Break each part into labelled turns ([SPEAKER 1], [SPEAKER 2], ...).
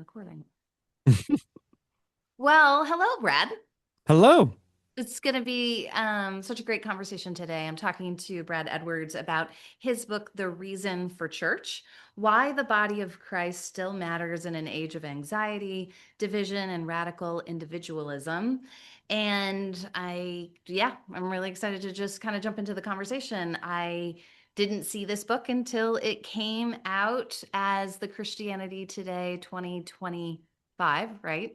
[SPEAKER 1] Recording. Well, hello, Brad.
[SPEAKER 2] Hello.
[SPEAKER 1] It's going to be such a great conversation today. I'm talking to Brad Edwards about his book, The Reason for Church: Why the Body of Christ Still Matters in an Age of Anxiety, Division, and Radical Individualism. I'm really excited to just kind of jump into the conversation. I didn't see this book until it came out as the Christianity Today 2025, right?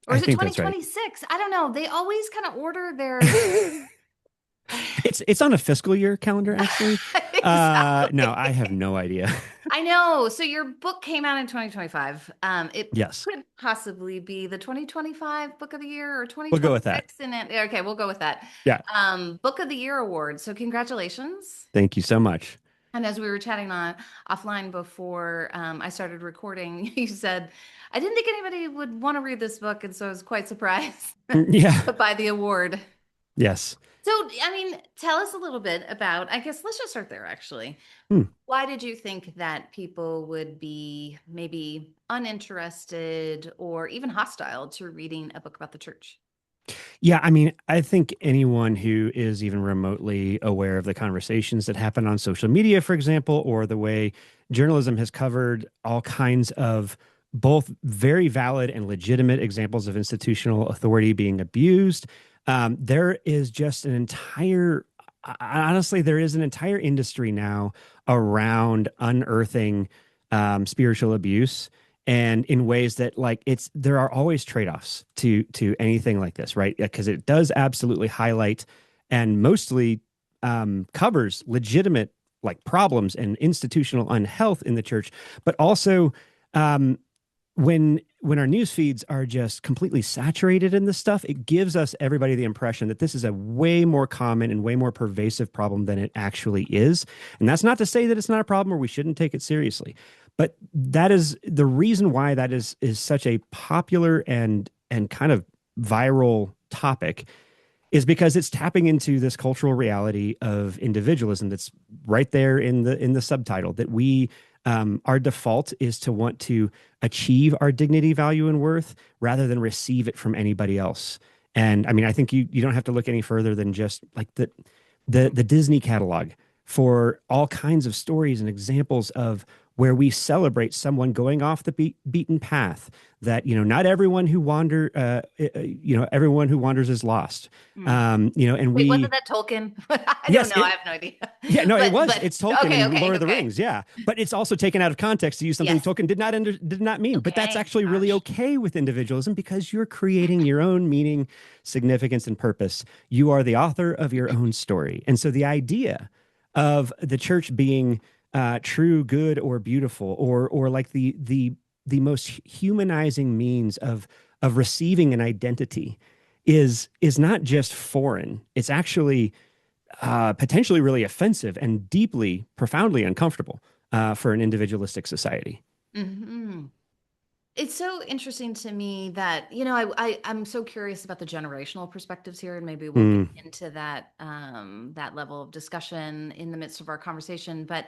[SPEAKER 1] Or
[SPEAKER 2] I
[SPEAKER 1] is it
[SPEAKER 2] think that's right.
[SPEAKER 1] 2026? I don't know. They always kind of order their
[SPEAKER 2] It's on a fiscal year calendar, actually. No,
[SPEAKER 1] exactly.
[SPEAKER 2] I have no idea.
[SPEAKER 1] I know. So your book came out in 2025. It
[SPEAKER 2] Yes,
[SPEAKER 1] could possibly be the 2025 Book of the Year or
[SPEAKER 2] we'll go with that.
[SPEAKER 1] 2026. And it, okay, we'll go with that.
[SPEAKER 2] Yeah,
[SPEAKER 1] Book of the Year award. So congratulations.
[SPEAKER 2] thank you so much.
[SPEAKER 1] And as we were chatting on offline before I started recording, you said, I didn't think anybody would want to read this book, and so I was quite surprised
[SPEAKER 2] Yeah,
[SPEAKER 1] by the award.
[SPEAKER 2] yes.
[SPEAKER 1] So, I mean, tell us a little bit about, I guess let's just start there actually.
[SPEAKER 2] Hmm.
[SPEAKER 1] Why did you think that people would be maybe uninterested or even hostile to reading a book about the church?
[SPEAKER 2] Yeah, I think anyone who is even remotely aware of the conversations that happen on social media, for example, or the way journalism has covered all kinds of both very valid and legitimate examples of institutional authority being abused, there is just an entire, honestly, there is an entire industry now around unearthing spiritual abuse and in ways that there are always trade-offs to anything like this, right? Because it does absolutely highlight and mostly covers legitimate like problems and institutional unhealth in the church, but also um, when our news feeds are just completely saturated in this stuff, it gives us everybody the impression that this is a way more common and way more pervasive problem than it actually is. And that's not to say that it's not a problem or we shouldn't take it seriously. But that is the reason why that is such a popular and kind of viral topic is because it's tapping into this cultural reality of individualism that's right there in the subtitle that we our default is to want to achieve our dignity, value, and worth rather than receive it from anybody else. And I think you don't have to look any further than just like the Disney catalog for all kinds of stories and examples of where we celebrate someone going off the beaten path, that not everyone who everyone who wanders is lost.
[SPEAKER 1] Hmm.
[SPEAKER 2] And
[SPEAKER 1] Wait, wasn't
[SPEAKER 2] we
[SPEAKER 1] that Tolkien? I don't
[SPEAKER 2] yes
[SPEAKER 1] know. I
[SPEAKER 2] it
[SPEAKER 1] have no idea.
[SPEAKER 2] yeah, no, it was.
[SPEAKER 1] But
[SPEAKER 2] It's Tolkien
[SPEAKER 1] okay,
[SPEAKER 2] in
[SPEAKER 1] okay,
[SPEAKER 2] Lord of the
[SPEAKER 1] okay.
[SPEAKER 2] Rings. Yeah, but it's also taken out of context to use something
[SPEAKER 1] Yes.
[SPEAKER 2] Tolkien did not mean. But that's
[SPEAKER 1] Okay.
[SPEAKER 2] actually really
[SPEAKER 1] Gosh.
[SPEAKER 2] okay with individualism because you're creating your own meaning, significance, and purpose. You are the author of your own story, and so the idea of the church being true, good, or beautiful, or like the most humanizing means of receiving an identity is not just foreign. It's actually potentially really offensive and deeply, profoundly uncomfortable for an individualistic society.
[SPEAKER 1] Hmm. It's so interesting to me that, I'm so curious about the generational perspectives here, and maybe we'll get
[SPEAKER 2] Mm,
[SPEAKER 1] into that level of discussion in the midst of our conversation. But,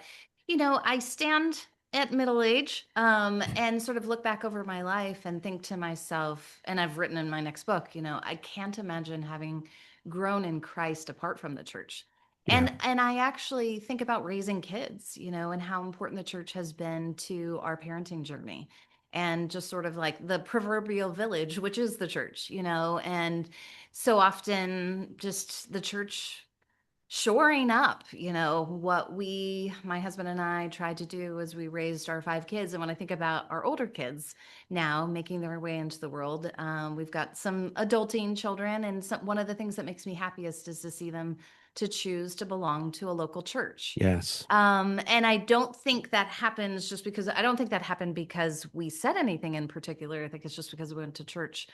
[SPEAKER 1] I stand at middle age, and sort of look back over my life and think to myself, and I've written in my next book, I can't imagine having grown in Christ apart from the church.
[SPEAKER 2] yeah.
[SPEAKER 1] And I actually think about raising kids, and how important the church has been to our parenting journey, and just sort of like the proverbial village, which is the church, and so often just the church shoring up, what my husband and I tried to do as we raised our five kids. And when I think about our older kids now making their way into the world, we've got some adulting children. And one of the things that makes me happiest is to see them to choose to belong to a local church.
[SPEAKER 2] Yes.
[SPEAKER 1] And I don't think that happens just because I don't think that happened because we said anything in particular. I think it's just because we went to church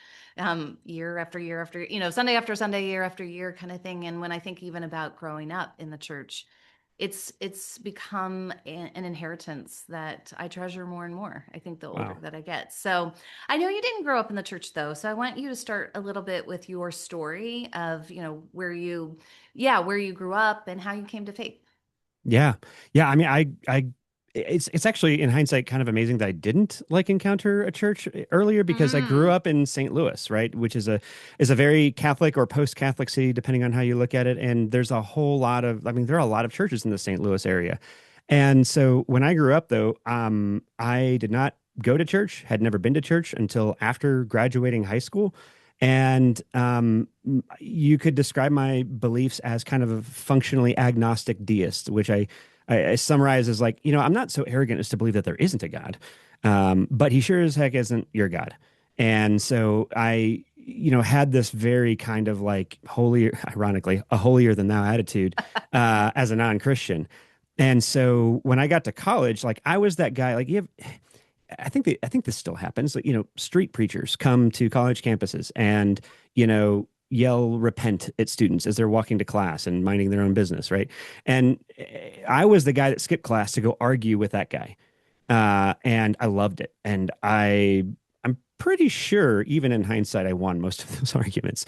[SPEAKER 1] year after year after, Sunday after Sunday, year after year kind of thing. And when I think even about growing up in the church, it's become an inheritance that I treasure more and more, I think, the older
[SPEAKER 2] Wow.
[SPEAKER 1] that I get. So I know you didn't grow up in the church though. So I want you to start a little bit with your story of, where you grew up and how you came to faith.
[SPEAKER 2] Yeah. Yeah. I it's actually in hindsight kind of amazing that I didn't like encounter a church earlier because I grew
[SPEAKER 1] Mm.
[SPEAKER 2] up in St. Louis, right, which is a very Catholic or post-Catholic city depending on how you look at it. And there's a whole lot of, I mean, there are a lot of churches in the St. Louis area. And so when I grew up though, I did not go to church, had never been to church until after graduating high school. And you could describe my beliefs as kind of a functionally agnostic deist, which I summarize as like, I'm not so arrogant as to believe that there isn't a God, but he sure as heck isn't your God. And so I, had this very kind of like holier, ironically, a holier than thou attitude as a non-Christian. And so when I got to college, like I was that guy, like I think this still happens. Like, street preachers come to college campuses and, yell repent at students as they're walking to class and minding their own business, right? And I was the guy that skipped class to go argue with that guy. And I loved it. And I'm pretty sure, even in hindsight, I won most of those arguments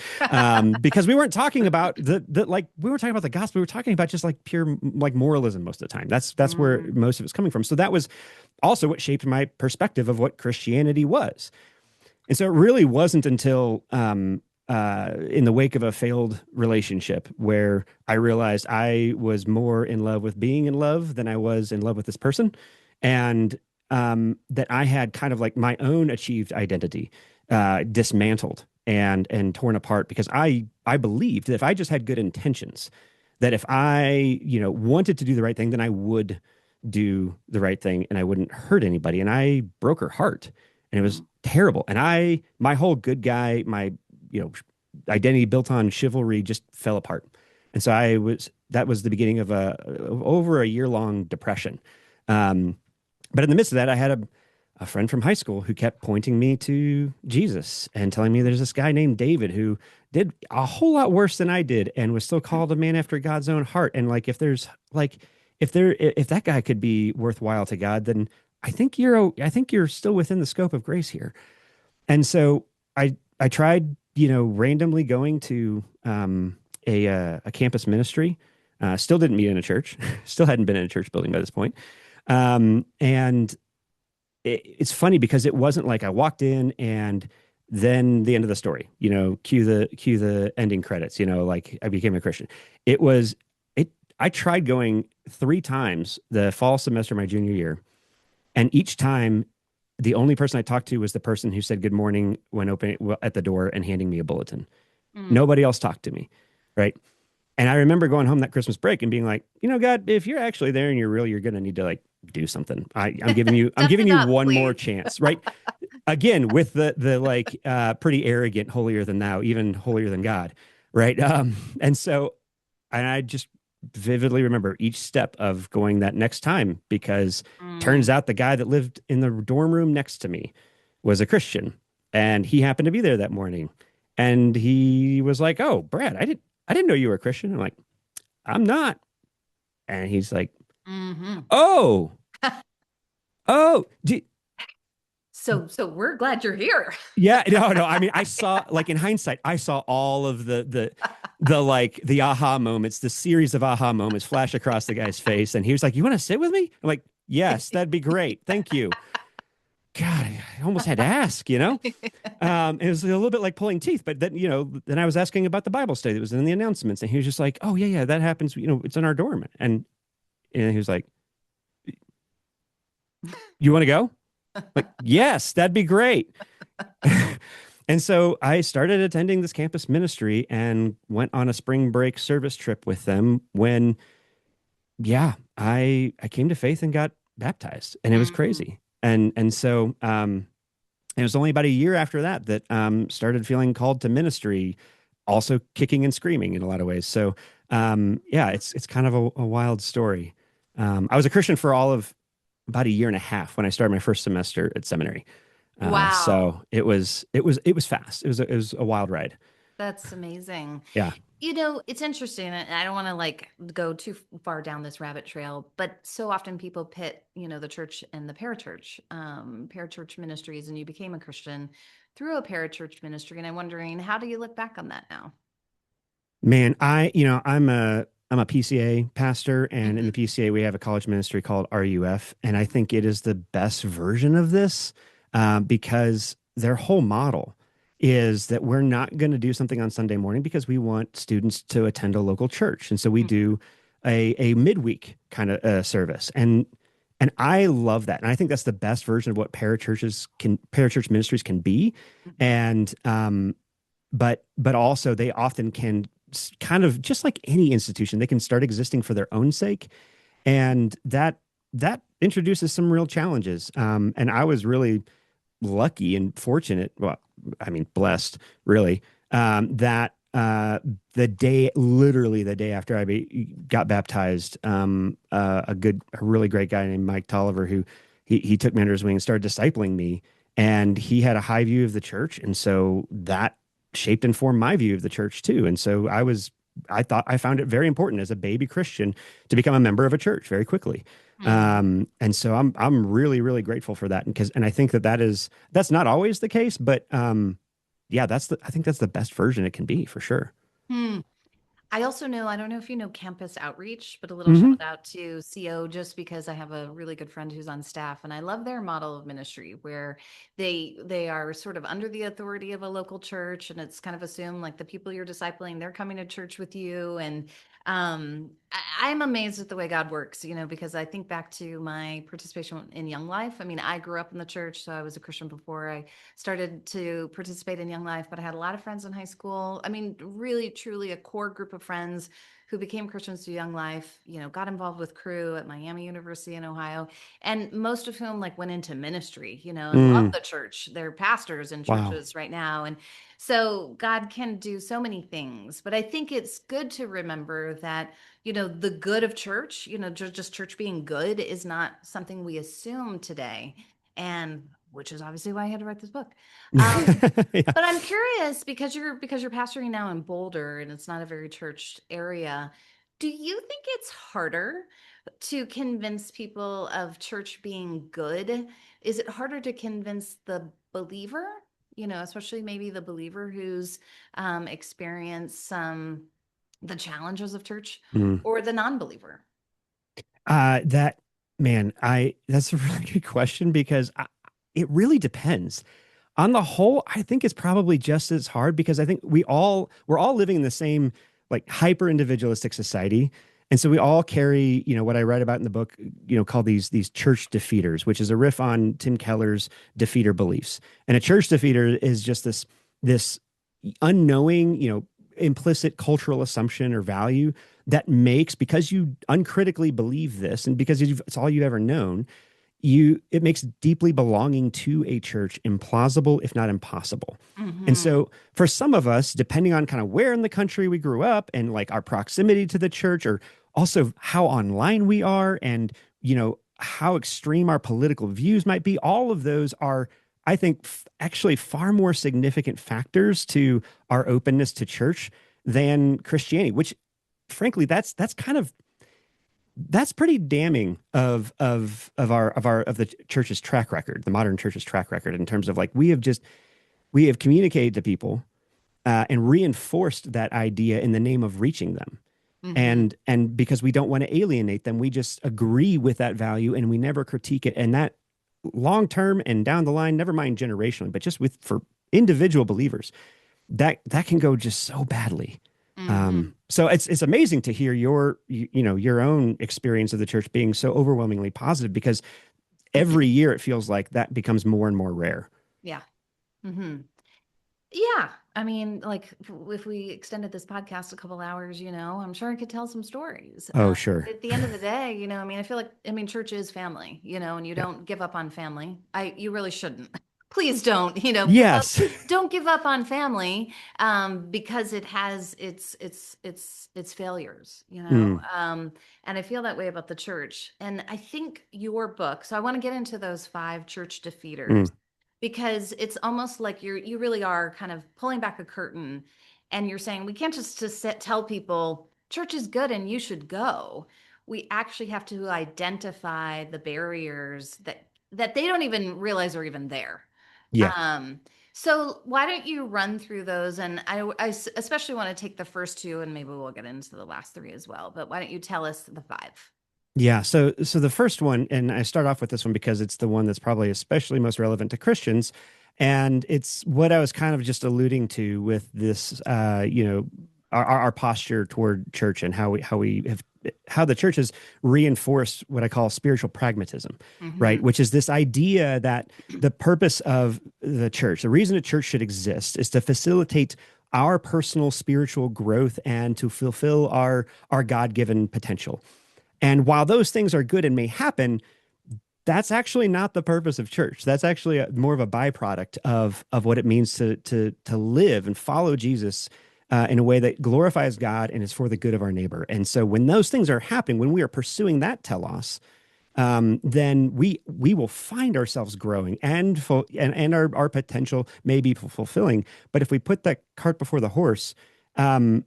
[SPEAKER 2] because we weren't talking about the like we weren't talking about the gospel. We were talking about just like pure like moralism most of the time. That's where
[SPEAKER 1] Mm.
[SPEAKER 2] most of it's coming from. So that was also what shaped my perspective of what Christianity was. And so it really wasn't until in the wake of a failed relationship where I realized I was more in love with being in love than I was in love with this person. And that I had kind of like my own achieved identity dismantled and torn apart because I believed that if I just had good intentions, that if I, wanted to do the right thing, then I would do the right thing and I wouldn't hurt anybody. And I broke her heart and it was
[SPEAKER 1] Mm.
[SPEAKER 2] terrible. And my whole good guy, my, identity built on chivalry just fell apart. And so that was the beginning of over a year long depression. Um, but in the midst of that, I had a friend from high school who kept pointing me to Jesus and telling me there's this guy named David who did a whole lot worse than I did and was still called a man after God's own heart. And like, if there's like, if that guy could be worthwhile to God, then I think you're still within the scope of grace here. And so I tried, randomly going to a campus ministry. Still didn't meet in a church. Still hadn't been in a church building by this point. And it's funny because it wasn't like I walked in and then the end of the story, cue the ending credits, like I became a Christian. It was it I tried going 3 times the fall semester of my junior year, and each time the only person I talked to was the person who said good morning when opening at the door and handing me a bulletin.
[SPEAKER 1] Mm.
[SPEAKER 2] Nobody else talked to me, right? And I remember going home that Christmas break and being like, God, if you're actually there and you're real, you're gonna need to like do something. I'm giving
[SPEAKER 1] Toughen
[SPEAKER 2] you
[SPEAKER 1] up,
[SPEAKER 2] one more
[SPEAKER 1] please.
[SPEAKER 2] chance, right? Again, with the like pretty arrogant, holier than thou, even holier than God, right? And so and I just vividly remember each step of going that next time because turns
[SPEAKER 1] Mm.
[SPEAKER 2] out the guy that lived in the dorm room next to me was a Christian and he happened to be there that morning. And he was like, "Oh, Brad, I didn't know you were a Christian." I'm like, "I'm not." And he's like,
[SPEAKER 1] Hmm.
[SPEAKER 2] "Oh, oh,
[SPEAKER 1] So we're glad you're here.
[SPEAKER 2] yeah, no. I mean, I saw like in hindsight, I saw all of the like the aha moments, the series of aha moments flash across the guy's face, and he was like, "You want to sit with me?" I'm like, "Yes, that'd be great. Thank you." God, I almost had to ask. It was a little bit like pulling teeth, but then I was asking about the Bible study that was in the announcements, and he was just like, "Oh yeah, that happens. It's in our dorm." And he was like, "You want to go?" Like, "Yes, that'd be great." And so I started attending this campus ministry and went on a spring break service trip with them when, yeah, I came to faith and got baptized, and it was
[SPEAKER 1] Mm.
[SPEAKER 2] crazy. And so it was only about a year after that that started feeling called to ministry, also kicking and screaming in a lot of ways. So yeah, it's kind of a wild story. I was a Christian for all of about a year and a half when I started my first semester at seminary. So
[SPEAKER 1] Wow.
[SPEAKER 2] it was fast. It was a wild ride.
[SPEAKER 1] That's amazing.
[SPEAKER 2] Yeah.
[SPEAKER 1] It's interesting, and I don't want to like go too far down this rabbit trail, but so often people pit, the church and the parachurch ministries, and you became a Christian through a parachurch ministry. And I'm wondering, how do you look back on that now?
[SPEAKER 2] Man, I'm I'm a PCA pastor, and in the
[SPEAKER 1] Mhm.
[SPEAKER 2] PCA we have a college ministry called RUF, and I think it is the best version of this because their whole model is that we're not going to do something on Sunday morning because we want students to attend a local church, and so we do a midweek kind of service, and I love that, and I think that's the best version of what parachurch ministries can be,
[SPEAKER 1] Mhm.
[SPEAKER 2] and but also they often can kind of just like any institution, they can start existing for their own sake, and that introduces some real challenges. And I was really lucky and fortunate, well, I mean, blessed, really, that literally the day after got baptized, a really great guy named Mike Tolliver, who he took me under his wing and started discipling me. And he had a high view of the church. And so that shaped and formed my view of the church too. And so I found it very important as a baby Christian to become a member of a church very quickly.
[SPEAKER 1] Mhm.
[SPEAKER 2] And so I'm really, really grateful for that. And I think that's not always the case, but yeah, I think that's the best version it can be for sure.
[SPEAKER 1] Hmm. I also know, I don't know if you know Campus Outreach, but a little shout
[SPEAKER 2] Hmm.
[SPEAKER 1] out to CO just because I have a really good friend who's on staff and I love their model of ministry where they are sort of under the authority of a local church and it's kind of assumed like the people you're discipling, they're coming to church with you. And I'm amazed at the way God works, because I think back to my participation in Young Life. I mean, I grew up in the church, so I was a Christian before I started to participate in Young Life, but I had a lot of friends in high school. I mean, really, truly a core group of friends who became Christians through Young Life, got involved with Crew at Miami University in Ohio, and most of whom like went into ministry, and love
[SPEAKER 2] Mm,
[SPEAKER 1] the church. They're pastors in
[SPEAKER 2] wow.
[SPEAKER 1] churches right now. And so God can do so many things, but I think it's good to remember that, the good of church, just church being good is not something we assume today. And which is obviously why I had to write this book. Um,
[SPEAKER 2] Yeah.
[SPEAKER 1] but I'm curious because you're pastoring now in Boulder and it's not a very churched area. Do you think it's harder to convince people of church being good? Is it harder to convince the believer, especially maybe the believer who's experienced some the challenges of church
[SPEAKER 2] Mm.
[SPEAKER 1] or the non-believer?
[SPEAKER 2] That man, I that's a really good question because it really depends. On the whole, I think it's probably just as hard because I think we're all living in the same like hyper individualistic society. And so we all carry, what I write about in the book, called these church defeaters, which is a riff on Tim Keller's defeater beliefs. And a church defeater is just this unknowing, implicit cultural assumption or value that makes, because you uncritically believe this and because it's all you've ever known, it makes deeply belonging to a church implausible, if not impossible. And
[SPEAKER 1] Mm-hmm.
[SPEAKER 2] so for some of us, depending on kind of where in the country we grew up and like our proximity to the church, or also how online we are and, how extreme our political views might be, all of those are, I think, actually far more significant factors to our openness to church than Christianity, which frankly, that's pretty damning of the church's track record, the modern church's track record, in terms of like we have communicated to people and reinforced that idea in the name of reaching them,
[SPEAKER 1] Mm-hmm.
[SPEAKER 2] and because we don't want to alienate them, we just agree with that value and we never critique it, and that long term and down the line, never mind generationally, but just with for individual believers, that can go just so badly.
[SPEAKER 1] Mm-hmm.
[SPEAKER 2] So it's amazing to hear your own experience of the church being so overwhelmingly positive because every year it feels like that becomes more and more rare.
[SPEAKER 1] Yeah. Mm-hmm. Yeah. I mean, like if we extended this podcast a couple hours, I'm sure I could tell some stories.
[SPEAKER 2] Oh, sure.
[SPEAKER 1] At the end of the day, I mean, I feel like, I mean, church is family, and you
[SPEAKER 2] Yeah.
[SPEAKER 1] don't give up on family. You really shouldn't. Please don't,
[SPEAKER 2] Yes.
[SPEAKER 1] don't give up on family, because it has its failures,
[SPEAKER 2] Mm,
[SPEAKER 1] and I feel that way about the church. And I think your book, so I want to get into those five church defeaters
[SPEAKER 2] mm,
[SPEAKER 1] because it's almost like you really are kind of pulling back a curtain and you're saying we can't just tell people church is good and you should go. We actually have to identify the barriers that they don't even realize are even there.
[SPEAKER 2] Yeah.
[SPEAKER 1] So why don't you run through those? And especially want to take the first two, and maybe we'll get into the last three as well. But why don't you tell us the five?
[SPEAKER 2] Yeah. So the first one, and I start off with this one because it's the one that's probably especially most relevant to Christians. And it's what I was kind of just alluding to with this, our posture toward church and how the church has reinforced what I call spiritual pragmatism, right?
[SPEAKER 1] Hmm.
[SPEAKER 2] Which is this idea that the purpose of the church, the reason a church should exist, is to facilitate our personal spiritual growth and to fulfill our God-given potential. And while those things are good and may happen, that's actually not the purpose of church. That's actually more of a byproduct of what it means to live and follow Jesus in a way that glorifies God and is for the good of our neighbor. And so when those things are happening, when we are pursuing that telos, then we will find ourselves growing and our potential may be fulfilling. But if we put that cart before the horse, um,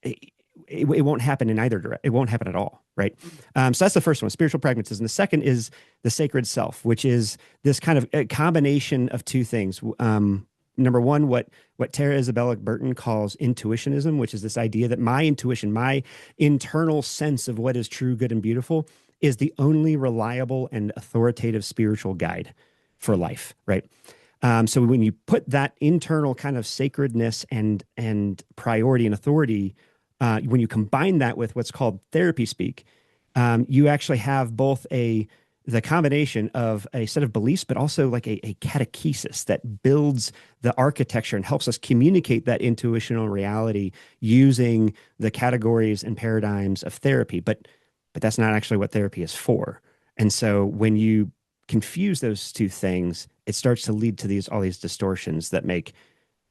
[SPEAKER 2] it won't happen in either direction. It won't happen at all, right? So that's the first one, spiritual pragmatism. The second is the sacred self, which is this kind of a combination of two things. Number one, what Tara Isabella Burton calls intuitionism, which is this idea that my intuition, my internal sense of what is true, good, and beautiful, is the only reliable and authoritative spiritual guide for life, right? So when you put that internal kind of sacredness and priority and authority, when you combine that with what's called therapy speak, you actually have both the combination of a set of beliefs, but also like a catechesis that builds the architecture and helps us communicate that intuitional reality using the categories and paradigms of therapy. But that's not actually what therapy is for. And so when you confuse those two things, it starts to lead to all these distortions that make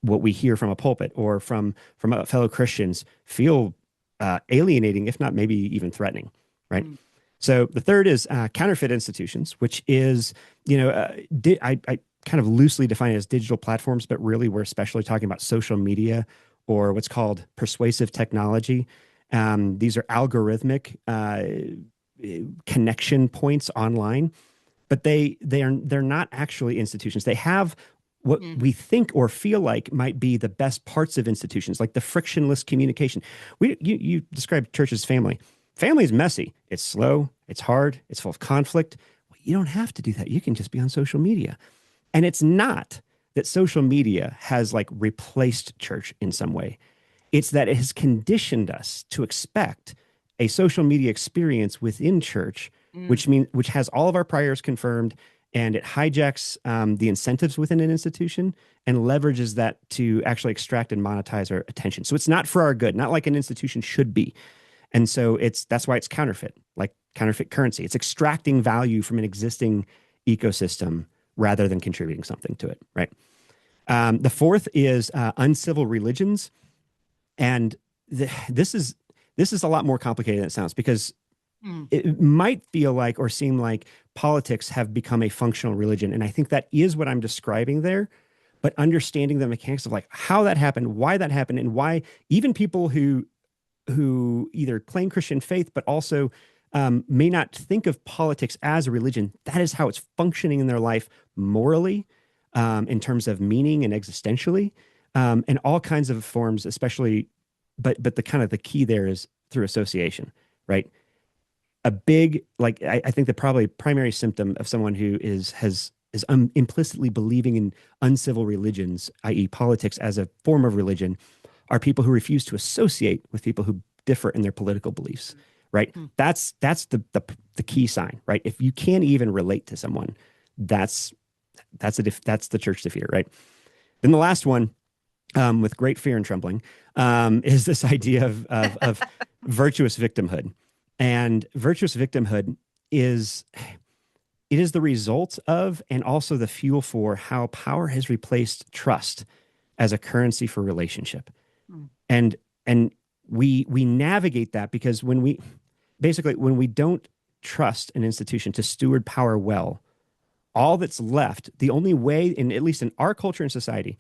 [SPEAKER 2] what we hear from a pulpit or from fellow Christians feel alienating, if not maybe even threatening, right?
[SPEAKER 1] Mm.
[SPEAKER 2] So the third is counterfeit institutions, which is, I kind of loosely define it as digital platforms, but really we're especially talking about social media or what's called persuasive technology. These are algorithmic connection points online, but they're not actually institutions. They have what
[SPEAKER 1] Mm.
[SPEAKER 2] we think or feel like might be the best parts of institutions, like the frictionless communication. You described church as family. Family is messy. It's slow. It's hard. It's full of conflict. Well, you don't have to do that. You can just be on social media. And it's not that social media has like replaced church in some way. It's that it has conditioned us to expect a social media experience within church,
[SPEAKER 1] Mm.
[SPEAKER 2] which has all of our priors confirmed, and it hijacks the incentives within an institution and leverages that to actually extract and monetize our attention. So it's not for our good, not like an institution should be. And so that's why it's counterfeit, like counterfeit currency. It's extracting value from an existing ecosystem rather than contributing something to it, right? The fourth is uncivil religions, and this is a lot more complicated than it sounds because
[SPEAKER 1] Mm.
[SPEAKER 2] it might feel like or seem like politics have become a functional religion, and I think that is what I'm describing there. But understanding the mechanics of like how that happened, why that happened, and why even people who either claim Christian faith but also may not think of politics as a religion, that is how it's functioning in their life morally, in terms of meaning and existentially, in all kinds of forms, especially. But the kind of the key there is through association, right? A big like I think the probably primary symptom of someone who is implicitly believing in uncivil religions, i.e., politics as a form of religion, are people who refuse to associate with people who differ in their political beliefs, right?
[SPEAKER 1] Mm.
[SPEAKER 2] That's the key sign, right? If you can't even relate to someone, that's the church defeater, right? Then the last one, with great fear and trembling, is this idea of virtuous victimhood, and virtuous victimhood is it is the result of and also the fuel for how power has replaced trust as a currency for relationship.
[SPEAKER 1] Mm.
[SPEAKER 2] And we navigate that because when we don't trust an institution to steward power well, all that's left, the only way, in at least in our culture and society,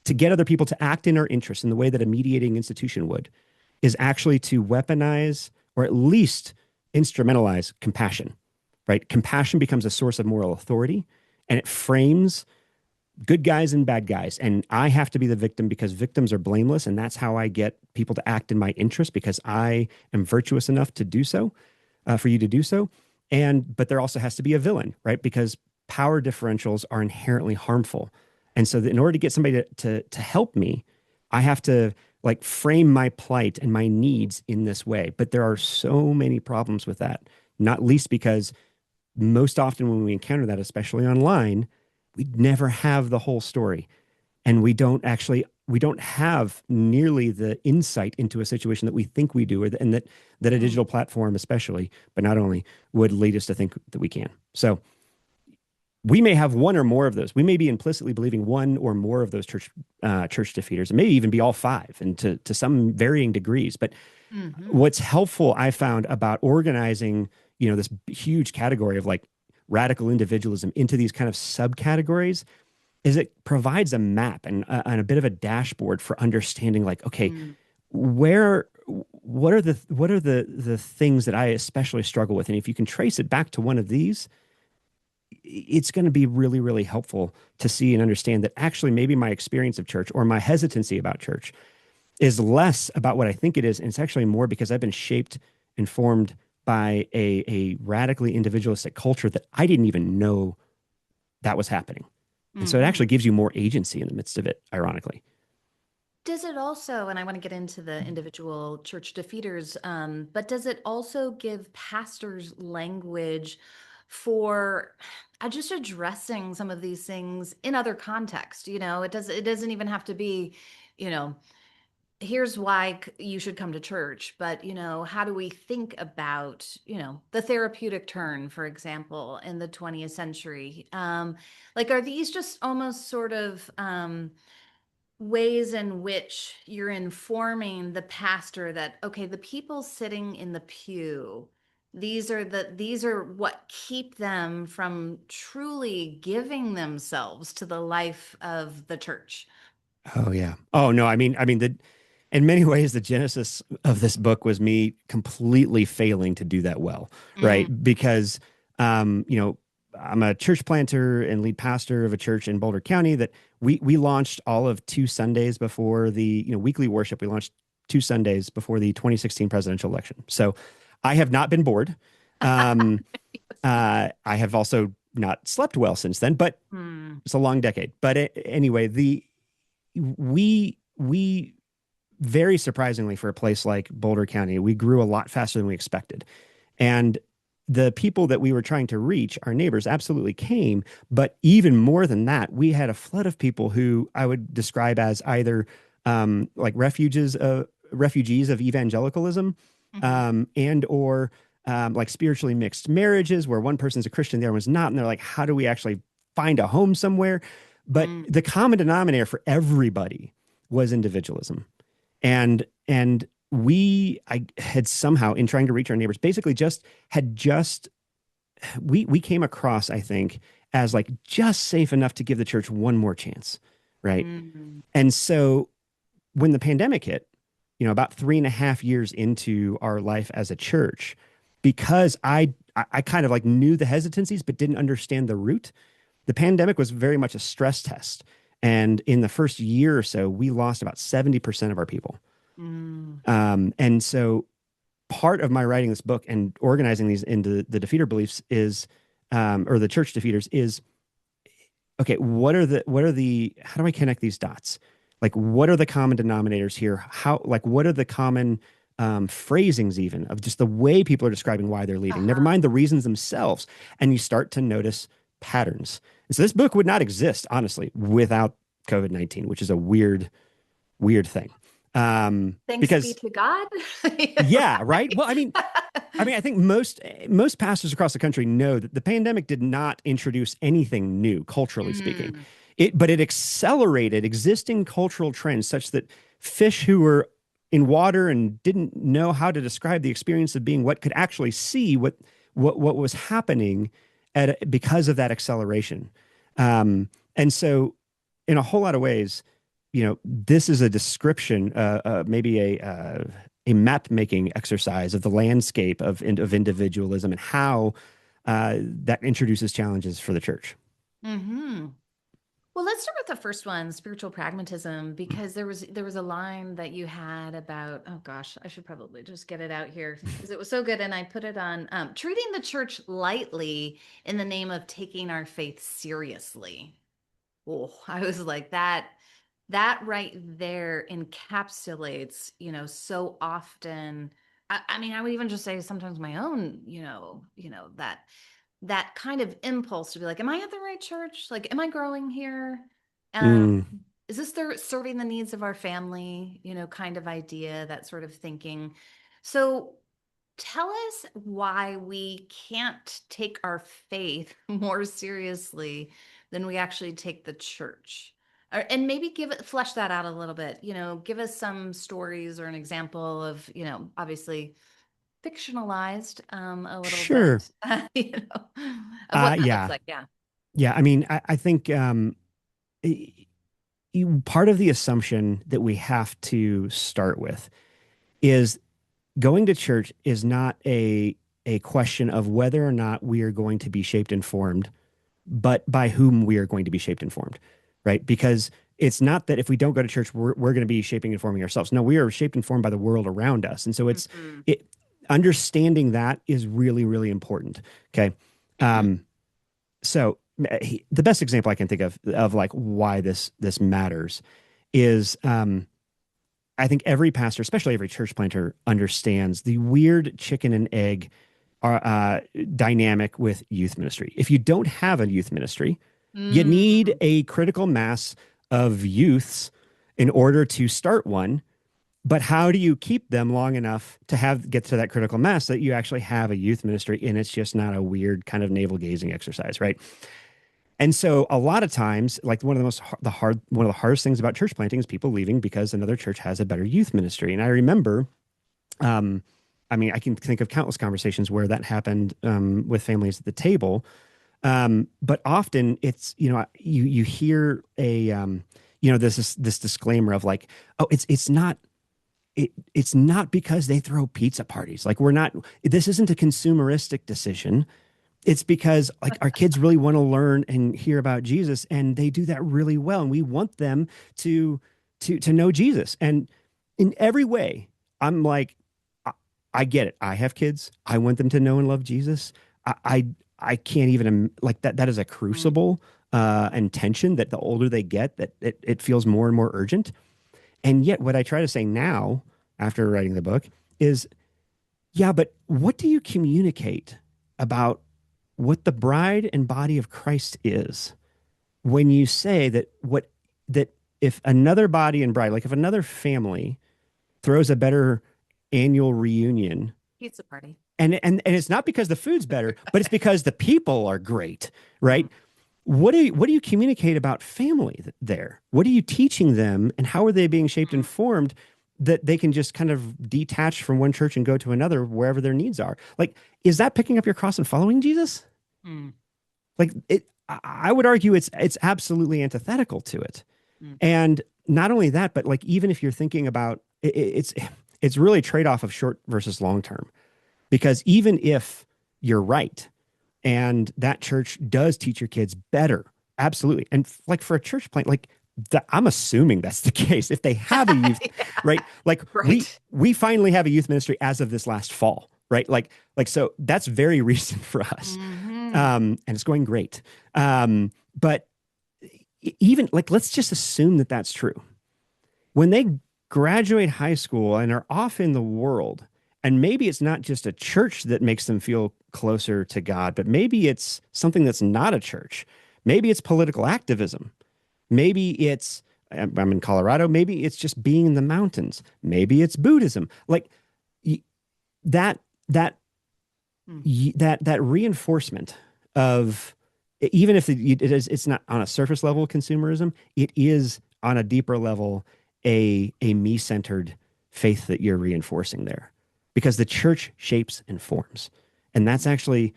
[SPEAKER 2] to get other people to act in our interest in the way that a mediating institution would, is actually to weaponize or at least instrumentalize compassion, right? Compassion becomes a source of moral authority, and it frames good guys and bad guys. And I have to be the victim because victims are blameless. And that's how I get people to act in my interest because I am virtuous enough to do so, for you to do so. But there also has to be a villain, right? Because power differentials are inherently harmful. And so in order to get somebody to help me, I have to like frame my plight and my needs in this way. But there are so many problems with that, not least because most often when we encounter that, especially online, we never have the whole story. And we don't have nearly the insight into a situation that we think we do, and that a
[SPEAKER 1] Mm.
[SPEAKER 2] digital platform, especially, but not only, would lead us to think that we can. So we may have one or more of those. We may be implicitly believing one or more of those church defeaters. It may even be all five, and to some varying degrees. But
[SPEAKER 1] Hmm.
[SPEAKER 2] what's helpful, I found, about organizing, this huge category of like radical individualism into these kind of subcategories is it provides a map and a bit of a dashboard for understanding, like, okay,
[SPEAKER 1] Mm.
[SPEAKER 2] where what are the things that I especially struggle with, and if you can trace it back to one of these, it's going to be really, really helpful to see and understand that actually maybe my experience of church or my hesitancy about church is less about what I think it is, and it's actually more because I've been shaped and formed by a radically individualistic culture that I didn't even know that was happening. And so it
[SPEAKER 1] Hmm.
[SPEAKER 2] actually gives you more agency in the midst of it, ironically.
[SPEAKER 1] Does it also, and I want to get into the individual church defeaters, but does it also give pastors language for just addressing some of these things in other contexts? It doesn't even have to be, you know, here's why you should come to church, but how do we think about, the therapeutic turn, for example, in the 20th century? Like, are these just almost sort of ways in which you're informing the pastor that, okay, the people sitting in the pew, these are what keep them from truly giving themselves to the life of the church?
[SPEAKER 2] Oh yeah. Oh no. In many ways, the genesis of this book was me completely failing to do that well, right?
[SPEAKER 1] Mm.
[SPEAKER 2] Because, um, you know, I'm a church planter and lead pastor of a church in Boulder County that we launched all of 2 Sundays before the weekly worship. We launched 2 Sundays before the 2016 presidential election. So I have not been bored. Um, I have also not slept well since then, but
[SPEAKER 1] Hmm.
[SPEAKER 2] it's a long decade. But anyway, the we very surprisingly for a place like Boulder County, we grew a lot faster than we expected. And the people that we were trying to reach, our neighbors, absolutely came. But even more than that, we had a flood of people who I would describe as either like refugees of evangelicalism,
[SPEAKER 1] Mhm.
[SPEAKER 2] and or like spiritually mixed marriages where one person's a Christian, the other one's not, and they're like, how do we actually find a home somewhere? But
[SPEAKER 1] Mm.
[SPEAKER 2] the common denominator for everybody was individualism. And I had somehow, in trying to reach our neighbors, basically just we came across, I think, as like just safe enough to give the church one more chance, right?
[SPEAKER 1] Mm.
[SPEAKER 2] And so when the pandemic hit, about 3.5 years into our life as a church, because I kind of like knew the hesitancies but didn't understand the root. The pandemic was very much a stress test, and in the first year or so, we lost about 70% of our people.
[SPEAKER 1] Mm.
[SPEAKER 2] And so part of my writing this book and organizing these into the defeater beliefs is, or the church defeaters is, okay, how do I connect these dots? Like, what are the common denominators here? What are the common phrasings even of just the way people are describing why they're leaving, never
[SPEAKER 1] Uh-huh.
[SPEAKER 2] mind the reasons themselves. And you start to notice patterns. And so this book would not exist, honestly, without COVID-19, which is a weird, weird thing.
[SPEAKER 1] Thanks be
[SPEAKER 2] Because
[SPEAKER 1] to God.
[SPEAKER 2] yeah, right. Well,
[SPEAKER 1] Right.
[SPEAKER 2] I think most pastors across the country know that the pandemic did not introduce anything new, culturally speaking.
[SPEAKER 1] Mm.
[SPEAKER 2] But it accelerated existing cultural trends such that fish who were in water and didn't know how to describe the experience of being what could actually see what was happening because of that acceleration. And so, in a whole lot of ways, this is a description, maybe a map making exercise of the landscape of individualism and how that introduces challenges for the church.
[SPEAKER 1] Hmm. Well, let's start with the first one, spiritual pragmatism, because there was a line that you had about, oh gosh, I should probably just get it out here because it was so good, and I put it on treating the church lightly in the name of taking our faith seriously. Oh, I was like that right there encapsulates, so often. I mean, I would even just say sometimes my own, that kind of impulse to be like, am I at the right church? Like, am I growing here? Um,
[SPEAKER 2] Mm,
[SPEAKER 1] is this serving the needs of our family? Kind of idea, that sort of thinking. So tell us why we can't take our faith more seriously than we actually take the church. And maybe flesh that out a little bit. Give us some stories or an example of, obviously fictionalized a little
[SPEAKER 2] sure.
[SPEAKER 1] bit, of what that looks
[SPEAKER 2] Yeah.
[SPEAKER 1] like. Yeah.
[SPEAKER 2] Yeah. I mean, I think y- part of the assumption that we have to start with is going to church is not a question of whether or not we are going to be shaped and formed, but by whom we are going to be shaped and formed, right? Because it's not that if we don't go to church, we're going to be shaping and forming ourselves. No, we are shaped and formed by the world around us. And so
[SPEAKER 1] Hmm.
[SPEAKER 2] it, understanding that is really, really important. Okay.
[SPEAKER 1] Hmm.
[SPEAKER 2] Um, so the best example I can think of like why this matters is I think every pastor, especially every church planter, understands the weird chicken and egg dynamic with youth ministry. If you don't have a youth ministry, you need
[SPEAKER 1] Mm.
[SPEAKER 2] a critical mass of youths in order to start one. But how do you keep them long enough to get to that critical mass that you actually have a youth ministry and it's just not a weird kind of navel gazing exercise, right? And so a lot of times, like one of the hardest things about church planting is people leaving because another church has a better youth ministry. And I remember, um, I mean, I can think of countless conversations where that happened with families at the table. But often it's, you hear this disclaimer of like, oh, it's not because they throw pizza parties. Like this isn't a consumeristic decision. It's because like our kids really want to learn and hear about Jesus, and they do that really well, and we want them to know Jesus. And in every way, I'm like, I, I get it. I have kids. I want them to know and love Jesus. I can't even like that. That is a
[SPEAKER 1] Mm.
[SPEAKER 2] crucible and tension that the older they get, that it feels more and more urgent. And yet, what I try to say now, after writing the book, is yeah, but what do you communicate about what the bride and body of Christ is when you say that if another body and bride, like if another family throws a better annual reunion,
[SPEAKER 1] Pizza party.
[SPEAKER 2] and it's not because the food's better, but it's because the people are great,
[SPEAKER 1] Mm.
[SPEAKER 2] right? What do you communicate about family there? What are you teaching them, and how are they being shaped and formed that they can just kind of detach from one church and go to another wherever their needs are? Like, is that picking up your cross and following Jesus?
[SPEAKER 1] Mm.
[SPEAKER 2] Like it, I would argue it's absolutely antithetical to it.
[SPEAKER 1] Mm.
[SPEAKER 2] And not only that, but like even if you're thinking about it's really a trade-off of short versus long term. Because even if you're right and that church does teach your kids better, absolutely. And like for a church plant, like I'm assuming that's the case. If they have a youth,
[SPEAKER 1] Yeah.
[SPEAKER 2] right? Like we
[SPEAKER 1] Right.
[SPEAKER 2] we finally have a youth ministry as of this last fall, right? Like so that's very recent for us,
[SPEAKER 1] Hmm.
[SPEAKER 2] and it's going great. But even like let's just assume that that's true. When they graduate high school and are off in the world, and maybe it's not just a church that makes them feel closer to God, but maybe it's something that's not a church. Maybe it's political activism. Maybe I'm in Colorado. Maybe it's just being in the mountains. Maybe it's Buddhism. Like that that
[SPEAKER 1] Mm.
[SPEAKER 2] that reinforcement of even if it's not on a surface level consumerism, it is on a deeper level a me centered faith that you're reinforcing there, because the church shapes and forms, and that's actually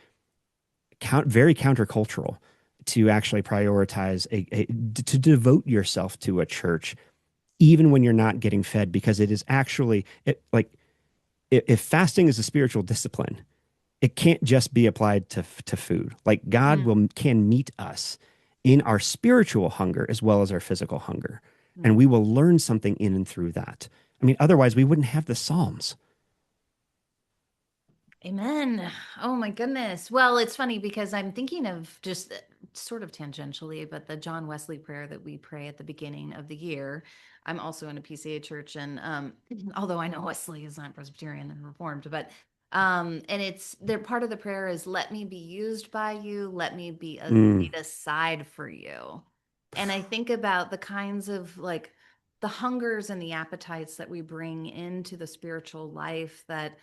[SPEAKER 2] very countercultural to actually prioritize to devote yourself to a church even when you're not getting fed, because it is actually like if fasting is a spiritual discipline, it can't just be applied to food. Like God
[SPEAKER 1] Mm.
[SPEAKER 2] can meet us in our spiritual hunger as well as our physical hunger. And
[SPEAKER 1] Mm.
[SPEAKER 2] we will learn something in and through that. I mean, otherwise, we wouldn't have the Psalms.
[SPEAKER 1] Amen. Oh my goodness. Well, it's funny because I'm thinking of just sort of tangentially, but the John Wesley prayer that we pray at the beginning of the year. I'm also in a PCA church, and although I know Wesley is not Presbyterian and Reformed, but and it's their part of the prayer is let me be used by you, let me be
[SPEAKER 2] Mm,
[SPEAKER 1] laid aside for you. And I think about the kinds of like the hungers and the appetites that we bring into the spiritual life that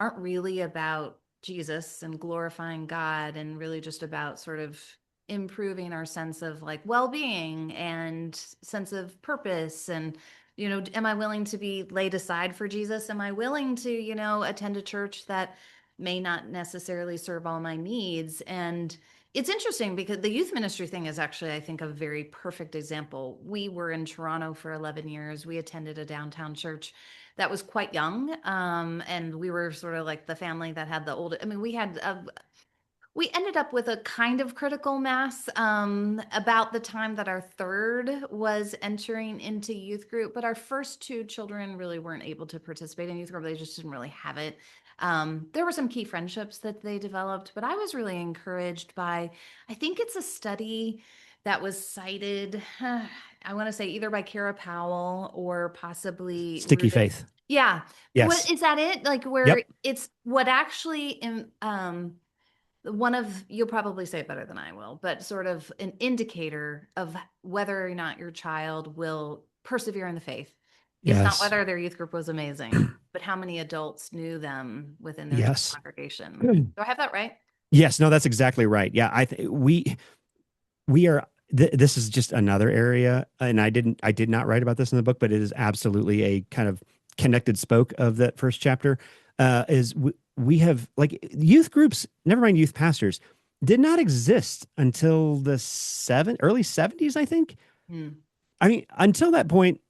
[SPEAKER 1] aren't really about Jesus and glorifying God and really just about sort of improving our sense of like well-being and sense of purpose and am I willing to be laid aside for Jesus? Am I willing to, attend a church that may not necessarily serve all my needs? And it's interesting because the youth ministry thing is actually, I think, a very perfect example. We were in Toronto for 11 years. We attended a downtown church that was quite young. And we were sort of like the family that had the old, I mean, we ended up with a kind of critical mass about the time that our third was entering into youth group, but our first two children really weren't able to participate in youth group. They just didn't really have it. There were some key friendships that they developed, but I was really encouraged by, I think it's a study that was cited, I want to say either by Kara Powell or possibly
[SPEAKER 2] Sticky
[SPEAKER 1] rooted.
[SPEAKER 2] faith.
[SPEAKER 1] Yeah. What
[SPEAKER 2] Yes.
[SPEAKER 1] is that it? Like where
[SPEAKER 2] Yep.
[SPEAKER 1] it's what actually one of you'll probably say it better than I will, but sort of an indicator of whether or not your child will persevere in the faith. It's not
[SPEAKER 2] Yes.
[SPEAKER 1] whether their youth group was amazing, but how many adults knew them within their church
[SPEAKER 2] Yes.
[SPEAKER 1] congregation. Do I have that right?
[SPEAKER 2] Yes. No, that's exactly right. Yeah. We are, this is just another area. And I did not write about this in the book, but it is absolutely a kind of connected spoke of that first chapter. We have like youth groups, never mind youth pastors, did not exist until the early 70s, I think.
[SPEAKER 1] Hmm.
[SPEAKER 2] I mean, until that point,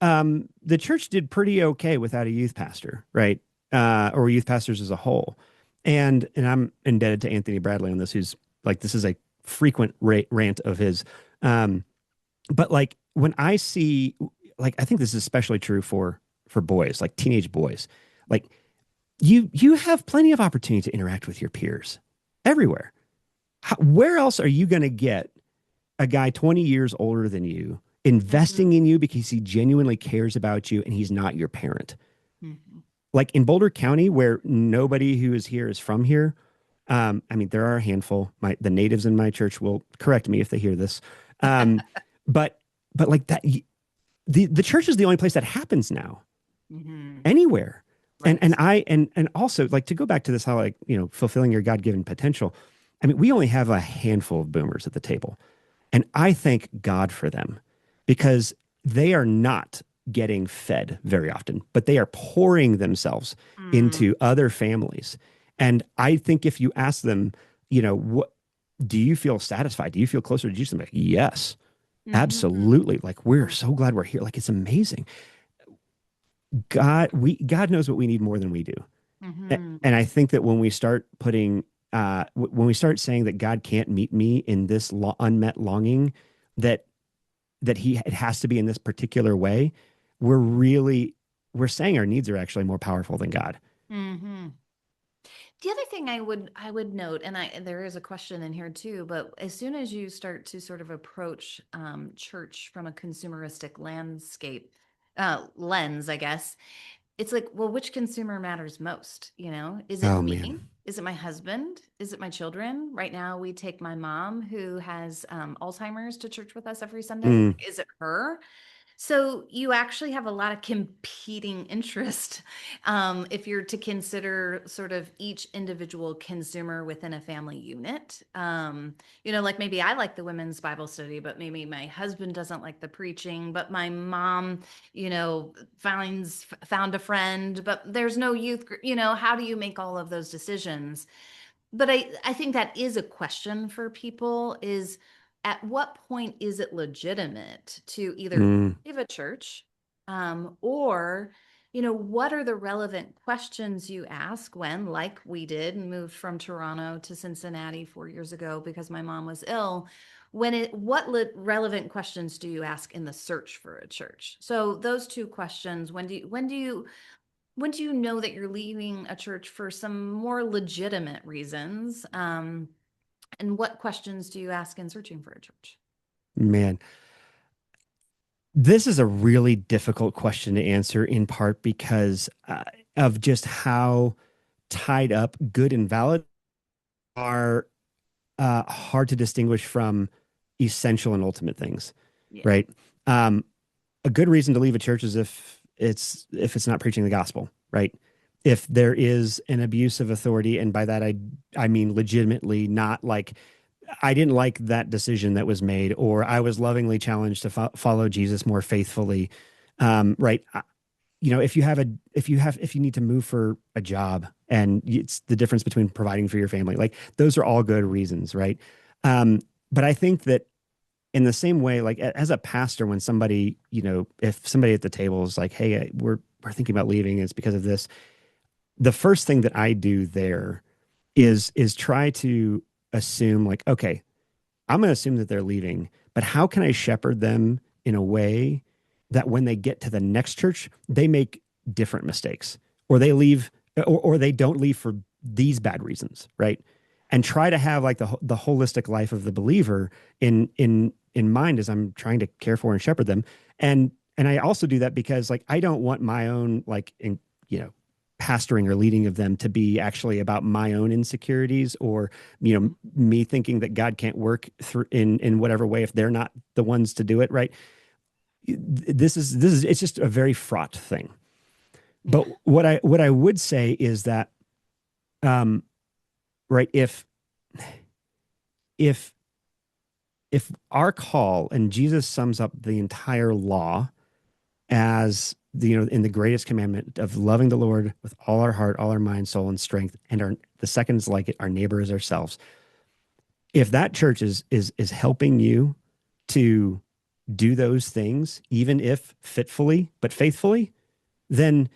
[SPEAKER 2] the church did pretty okay without a youth pastor, right? Or youth pastors as a whole. And I'm indebted to Anthony Bradley on this, who's like, this is a frequent rant of his. Um, but like when I see, like, I think this is especially true for boys, like teenage boys, like you have plenty of opportunity to interact with your peers everywhere. Where else are you going to get a guy 20 years older than you investing
[SPEAKER 1] Mhm.
[SPEAKER 2] in you because he genuinely cares about you and he's not your parent?
[SPEAKER 1] Mhm.
[SPEAKER 2] Like in Boulder County, where nobody who is here is from here. I mean, there are a handful. The natives in my church will correct me if they hear this. Um, but but like that, the church is the only place that happens now
[SPEAKER 1] Mhm.
[SPEAKER 2] anywhere. And
[SPEAKER 1] Right.
[SPEAKER 2] and also like to go back to this how like fulfilling your God given potential. I mean, we only have a handful of boomers at the table. And I thank God for them because they are not getting fed very often, but they are pouring themselves
[SPEAKER 1] Mm.
[SPEAKER 2] into other families. And I think if you ask them, what do you feel satisfied? Do you feel closer to Jesus? I'm like, yes,
[SPEAKER 1] Mhm.
[SPEAKER 2] absolutely. Like we're so glad we're here. Like it's amazing. God knows what we need more than we do. And
[SPEAKER 1] Mhm.
[SPEAKER 2] I think that when we start putting when we start saying that God can't meet me in this unmet longing, that it has to be in this particular way, we're really we're saying our needs are actually more powerful than God.
[SPEAKER 1] Mhm. The other thing I would note, and there is a question in here too, but as soon as you start to sort of approach church from a consumeristic landscape lens, I guess, it's like, well, which consumer matters most? Is it
[SPEAKER 2] Oh
[SPEAKER 1] me?
[SPEAKER 2] man.
[SPEAKER 1] Is it my husband? Is it my children? Right now, we take my mom who has Alzheimer's to church with us every Sunday.
[SPEAKER 2] Mm,
[SPEAKER 1] Is it her? So you actually have a lot of competing interest if you're to consider sort of each individual consumer within a family unit. Like maybe I like the women's Bible study, but maybe my husband doesn't like the preaching, but my mom, found a friend, but there's no youth group. How do you make all of those decisions? But I think that is a question for people is at what point is it legitimate to either
[SPEAKER 2] mm,
[SPEAKER 1] leave a church or what are the relevant questions you ask when, like we did, moved from Toronto to Cincinnati 4 years ago because my mom was ill. relevant questions do you ask in the search for a church? So those two questions, when do you know that you're leaving a church for some more legitimate reasons? And what questions do you ask in searching for a church?
[SPEAKER 2] Man, this is a really difficult question to answer in part because of just how tied up good and valid are hard to distinguish from essential and ultimate things,
[SPEAKER 1] Yeah.
[SPEAKER 2] right? Um, a good reason to leave a church is if it's not preaching the gospel, right? If there is an abuse of authority, and by that I mean legitimately, not like I didn't like that decision that was made, or I was lovingly challenged to follow Jesus more faithfully, right? You know, if you need to move for a job, and it's the difference between providing for your family, like those are all good reasons, right? Um, but I think that in the same way, like as a pastor, when somebody, you know, if somebody at the table is like, "Hey, we're thinking about leaving," it's because of this. The first thing that I do there is try to assume, like, okay, I'm going to assume that they're leaving, but how can I shepherd them in a way that when they get to the next church, they make different mistakes, or they leave, or they don't leave for these bad reasons, right? And try to have like the holistic life of the believer in mind as I'm trying to care for and shepherd them. And I also do that because like I don't want my own like you know pastoring or leading of them to be actually about my own insecurities, or you know me thinking that God can't work through in whatever way if they're not the ones to do it, right? This is it's just a very fraught thing.
[SPEAKER 1] Yeah.
[SPEAKER 2] But what I would say is that um right, if if our call, and Jesus sums up the entire law as the, you know, in the greatest commandment of loving the Lord with all our heart, all our mind, soul, and strength, and the second is like it, our neighbor is ourselves. If that church is helping you to do those things, even if fitfully but faithfully, then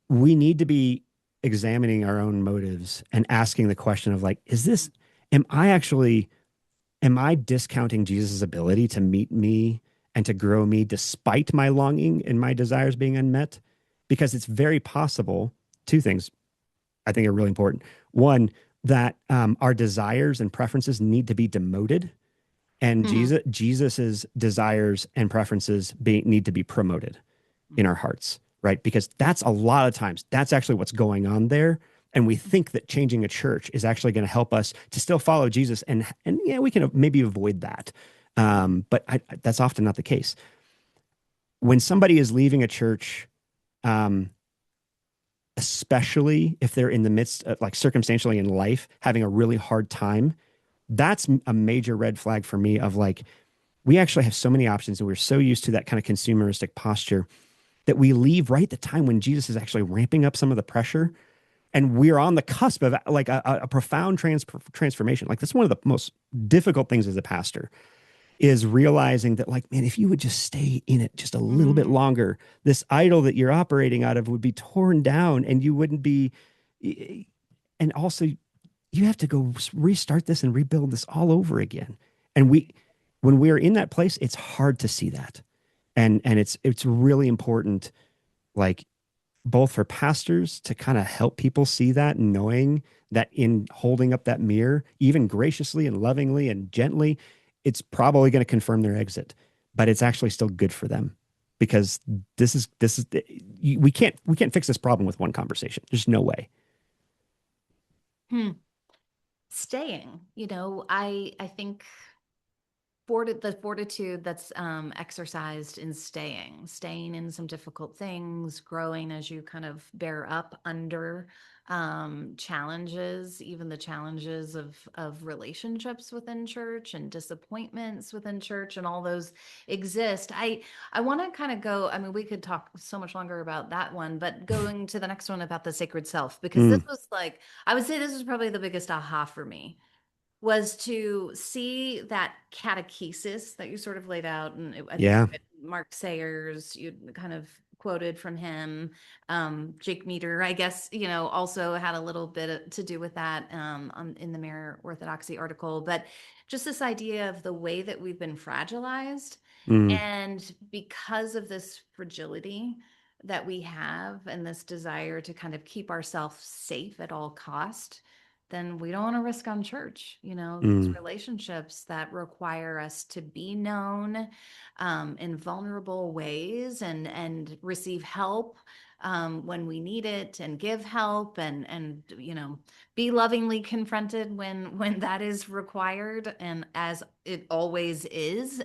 [SPEAKER 2] we need to be examining our own motives and asking the question of like, is this, am I actually, am I discounting Jesus' ability to meet me and to grow me despite my longing and my desires being unmet? Because it's very possible, two things I think are really important. One, that our desires and preferences need to be demoted, and
[SPEAKER 1] Mhm.
[SPEAKER 2] Jesus's desires and preferences need to be promoted in our hearts, right? Because that's a lot of times that's actually what's going on there. And we think that changing a church is actually going to help us to still follow Jesus, and yeah, we can maybe avoid that, but that's often not the case. When somebody is leaving a church, um, especially if they're in the midst of like circumstantially in life having a really hard time, that's a major red flag for me of like, we actually have so many options and we're so used to that kind of consumeristic posture that we leave right at the time when Jesus is actually ramping up some of the pressure, and we're on the cusp of like a profound transformation. Like that's one of the most difficult things as a pastor, is realizing that like, man, if you would just stay in it just a little bit
[SPEAKER 1] Mhm.
[SPEAKER 2] longer, this idol that you're operating out of would be torn down, and you wouldn't be, and also you have to go restart this and rebuild this all over again. And when we're in that place, it's hard to see that. And it's really important, like both for pastors to kind of help people see that, knowing that in holding up that mirror, even graciously and lovingly and gently, it's probably going to confirm their exit, but it's actually still good for them, because this is we can't fix this problem with one conversation. There's no way.
[SPEAKER 1] Hmm. Staying, I think the fortitude that's exercised in staying in some difficult things, growing as you kind of bear up under challenges, even the challenges of relationships within church and disappointments within church, and all those exist. I want to kind of go. I mean, we could talk so much longer about that one, but going to the next one about the sacred self, because this
[SPEAKER 2] Mm,
[SPEAKER 1] was like, I would say this was probably the biggest aha for me, was to see that catechesis that you sort of laid out. And I think you
[SPEAKER 2] yeah.
[SPEAKER 1] read Mark Sayers, you kind of quoted from him. Jake Meter, I guess, also had a little bit to do with that in the Mirror Orthodoxy article. But just this idea of the way that we've been fragilized.
[SPEAKER 2] Mm,
[SPEAKER 1] And because of this fragility that we have and this desire to kind of keep ourselves safe at all cost, then we don't want to risk on church, these
[SPEAKER 2] mm,
[SPEAKER 1] relationships that require us to be known in vulnerable ways and receive help when we need it and give help and be lovingly confronted when that is required and as it always is.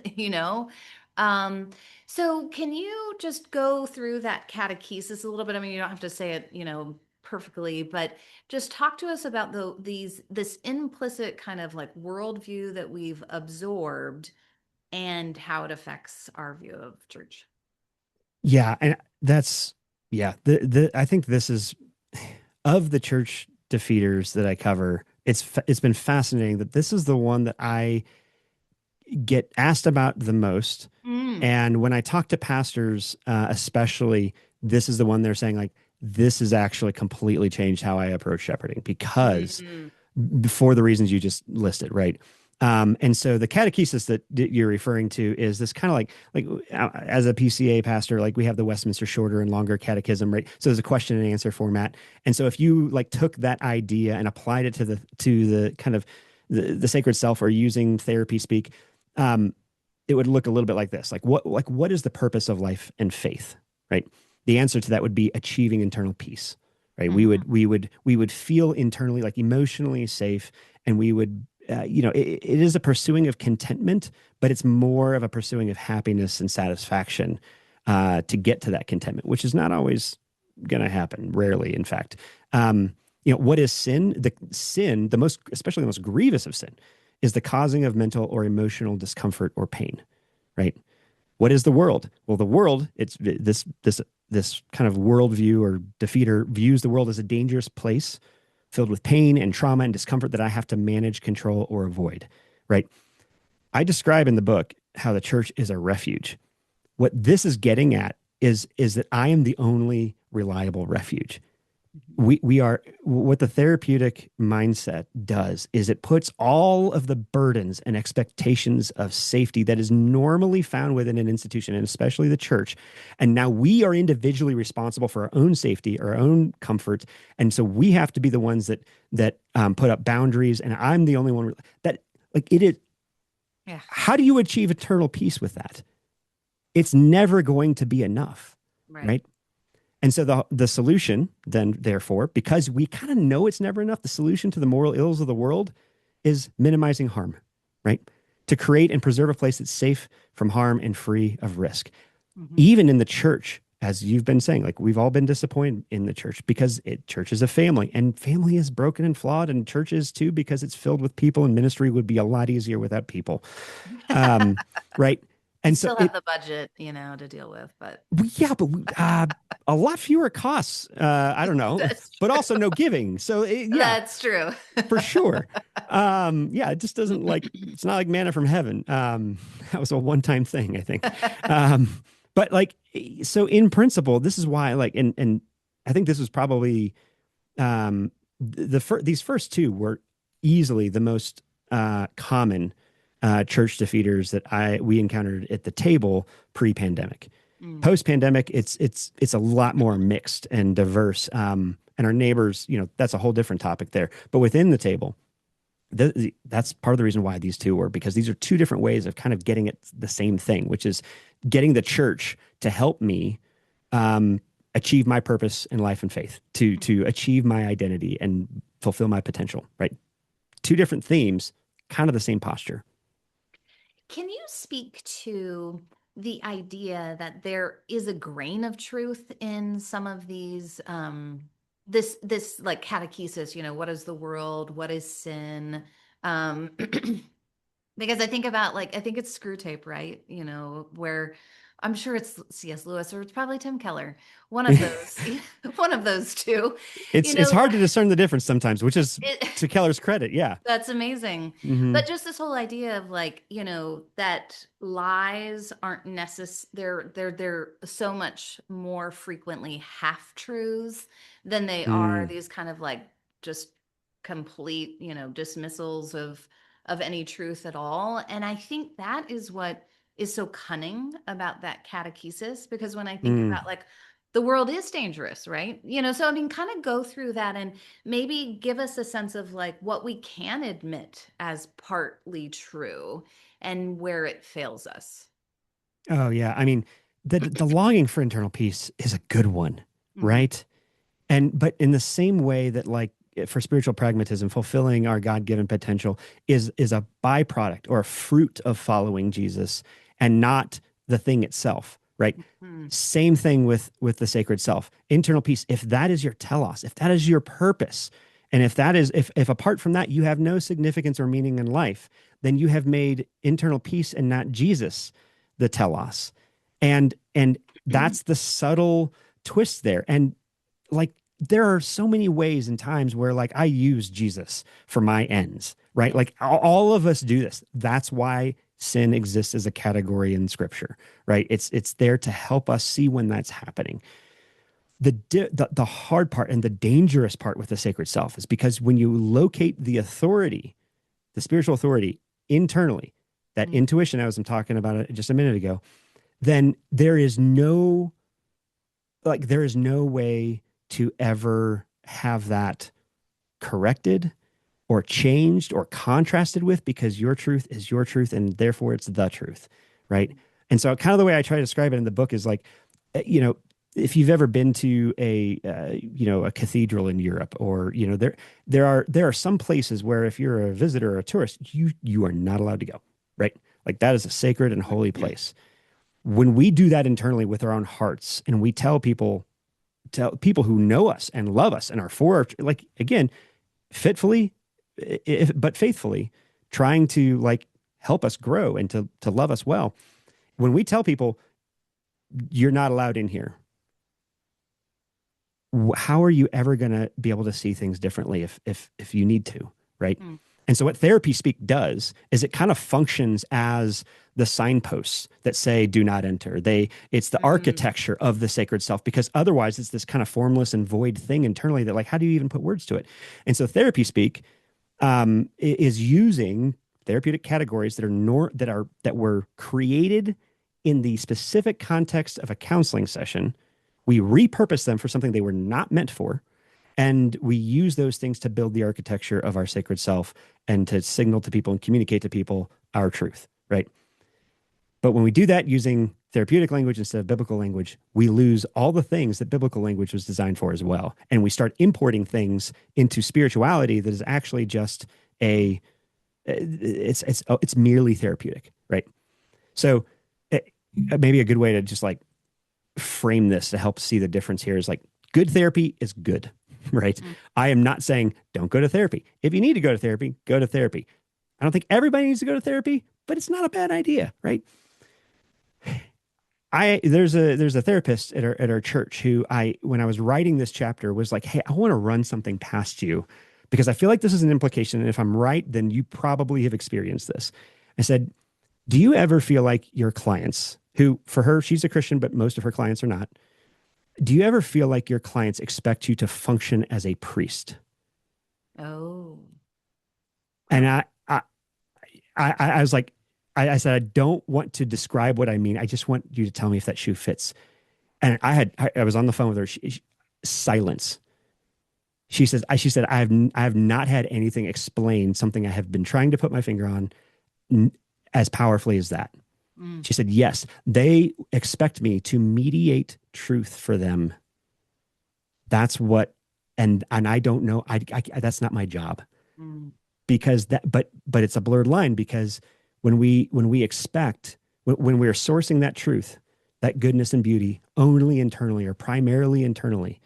[SPEAKER 1] um so can you just go through that catechesis a little bit? I mean, you don't have to say it perfectly, but just talk to us about this implicit kind of like worldview that we've absorbed and how it affects our view of church.
[SPEAKER 2] yeah, and that's yeah. The I think this is of the church defeaters that I cover. It's been fascinating that this is the one that I get asked about the most.
[SPEAKER 1] Mm.
[SPEAKER 2] And when I talk to pastors, especially, this is the one they're saying, like, this has actually completely changed how I approach shepherding because
[SPEAKER 1] Mm.
[SPEAKER 2] for the reasons you just listed, right? And so the catechesis that you're referring to is this kind of like as a PCA pastor, like we have the Westminster Shorter and Longer Catechism, right? So there's a question and answer format. And so if you like took that idea and applied it to the kind of the sacred self or using therapy speak, um, it would look a little bit like this. What is the purpose of life and faith, right? The answer to that would be achieving internal peace, right? we
[SPEAKER 1] Mhm.
[SPEAKER 2] would we would we would feel internally like emotionally safe, and we would it is a pursuing of contentment, but it's more of a pursuing of happiness and satisfaction to get to that contentment, which is not always going to happen, rarely in fact. What is sin? The most, especially the most grievous of sin, is the causing of mental or emotional discomfort or pain, right? What is the world? Well, the world, it's this kind of worldview or defeater views the world as a dangerous place filled with pain and trauma and discomfort that I have to manage, control, or avoid, right? I describe in the book how the church is a refuge. What this is getting at is that I am the only reliable refuge.
[SPEAKER 1] Mhm.
[SPEAKER 2] We are what the therapeutic mindset does is it puts all of the burdens and expectations of safety that is normally found within an institution and especially the church, and now we are individually responsible for our own safety, our own comfort, and so we have to be the ones that put up boundaries, and I'm the only one that like it is.
[SPEAKER 1] Yeah.
[SPEAKER 2] How do you achieve eternal peace with that? It's never going to be enough,
[SPEAKER 1] Right.
[SPEAKER 2] right? And so the solution then, therefore, because we kind of know it's never enough, the solution to the moral ills of the world is minimizing harm, right? To create and preserve a place that's safe from harm and free of risk.
[SPEAKER 1] Mhm.
[SPEAKER 2] Even in the church, as you've been saying, like we've all been disappointed in the church because church is a family and family is broken and flawed, and church is too because it's filled with people, and ministry would be a lot easier without people, um, right?
[SPEAKER 1] We
[SPEAKER 2] And so
[SPEAKER 1] still have
[SPEAKER 2] it
[SPEAKER 1] the budget, to deal with, but
[SPEAKER 2] yeah, but a lot fewer costs. I don't know,
[SPEAKER 1] that's
[SPEAKER 2] but
[SPEAKER 1] true.
[SPEAKER 2] also no giving. So yeah,
[SPEAKER 1] That's true.
[SPEAKER 2] for sure. Yeah, it just doesn't like it's not like manna from heaven. That was a one-time thing, I think. But like, so in principle, this is why like, and I think this was probably these first two were easily the most common church defeaters that we encountered at the table pre-pandemic.
[SPEAKER 1] Mm.
[SPEAKER 2] Post-pandemic, it's a lot more mixed and diverse. And our neighbors, that's a whole different topic there. But within the table, that's part of the reason why these two were, because these are two different ways of kind of getting at the same thing, which is getting the church to help me um, achieve my purpose in life and faith, to achieve my identity and fulfill my potential. Right? Two different themes, kind of the same posture.
[SPEAKER 1] Can you speak to the idea that there is a grain of truth in some of these this like catechesis, what is the world, what is sin? Um because I think about like I think it's Screw Tape, right? Where I'm sure it's C.S. Lewis or it's probably Tim Keller. One of those, one of those two. You
[SPEAKER 2] It's
[SPEAKER 1] know,
[SPEAKER 2] hard to discern the difference sometimes, which is
[SPEAKER 1] it,
[SPEAKER 2] to Keller's credit. Yeah.
[SPEAKER 1] that's amazing.
[SPEAKER 2] Hmm.
[SPEAKER 1] But just this whole idea of like, that lies aren't they're so much more frequently half truths than they are
[SPEAKER 2] Mm,
[SPEAKER 1] these kind of like just complete, dismissals of any truth at all. And I think that is what is so cunning about that catechesis, because when I think
[SPEAKER 2] mm.
[SPEAKER 1] about like the world is dangerous, right? So I mean, kind of go through that and maybe give us a sense of like what we can admit as partly true and where it fails us.
[SPEAKER 2] Oh yeah. I mean, the longing for internal peace is a good one,
[SPEAKER 1] Hmm.
[SPEAKER 2] right? And but in the same way that like for spiritual pragmatism, fulfilling our God-given potential is a byproduct or a fruit of following Jesus and not the thing itself, right?
[SPEAKER 1] Hmm.
[SPEAKER 2] Same thing with the sacred self. Internal peace, if that is your telos, if that is your purpose, and if that is if apart from that you have no significance or meaning in life, then you have made internal peace and not Jesus the telos. And that's the subtle twist there. And like there are so many ways and times where like I use Jesus for my ends, right?
[SPEAKER 1] Yes.
[SPEAKER 2] Like all of us do this. That's why sin exists as a category in scripture, right? It's there to help us see when that's happening. The hard part and the dangerous part with the sacred self is because when you locate the authority, the spiritual authority internally, that
[SPEAKER 1] Mm.
[SPEAKER 2] intuition I was talking about it just a minute ago, then there is no way to ever have that corrected or changed or contrasted with, because your truth is your truth and therefore it's the truth, right? And so kind of the way I try to describe it in the book is like, you know, if you've ever been to a cathedral in Europe, or there are some places where if you're a visitor or a tourist, you are not allowed to go, right? Like that is a sacred and holy place. When we do that internally with our own hearts and we tell people who know us and love us and are for, like, again, fitfully, but faithfully, trying to like help us grow and to love us well. When we tell people you're not allowed in here, how are you ever going to be able to see things differently if you need to, right?
[SPEAKER 1] Mm.
[SPEAKER 2] And so what therapy speak does is it kind of functions as the signposts that say do not enter. It's the
[SPEAKER 1] Mm.
[SPEAKER 2] architecture of the sacred self, because otherwise it's this kind of formless and void thing internally that like how do you even put words to it? And so therapy speak is using therapeutic categories that were created in the specific context of a counseling session. We repurpose them for something they were not meant for, and we use those things to build the architecture of our sacred self and to signal to people and communicate to people our truth, right? But when we do that using therapeutic language instead of biblical language, we lose all the things that biblical language was designed for as well. And we start importing things into spirituality that is actually just it's merely therapeutic, right? So maybe a good way to just like frame this to help see the difference here is like good therapy is good, right?
[SPEAKER 1] Mm.
[SPEAKER 2] I am not saying don't go to therapy. If you need to go to therapy, go to therapy. I don't think everybody needs to go to therapy, but it's not a bad idea, right? There's a therapist at our church who when I was writing this chapter was like, hey, I want to run something past you because I feel like this is an implication. And if I'm right, then you probably have experienced this. I said, do you ever feel like your clients, who for her, she's a Christian, but most of her clients are not, do you ever feel like your clients expect you to function as a priest?
[SPEAKER 1] Oh.
[SPEAKER 2] And
[SPEAKER 1] Wow.
[SPEAKER 2] I was like, I said, I don't want to describe what I mean. I just want you to tell me if that shoe fits. And I was on the phone with her. Silence. She said, I have not had anything explain something I have been trying to put my finger on as powerfully as that.
[SPEAKER 1] Mm.
[SPEAKER 2] She said, yes, they expect me to mediate truth for them. That's what, and I don't know. That's not my job,
[SPEAKER 1] Mm.
[SPEAKER 2] because but it's a blurred line, because when we expect, when we're sourcing that truth, that goodness and beauty only internally or primarily internally,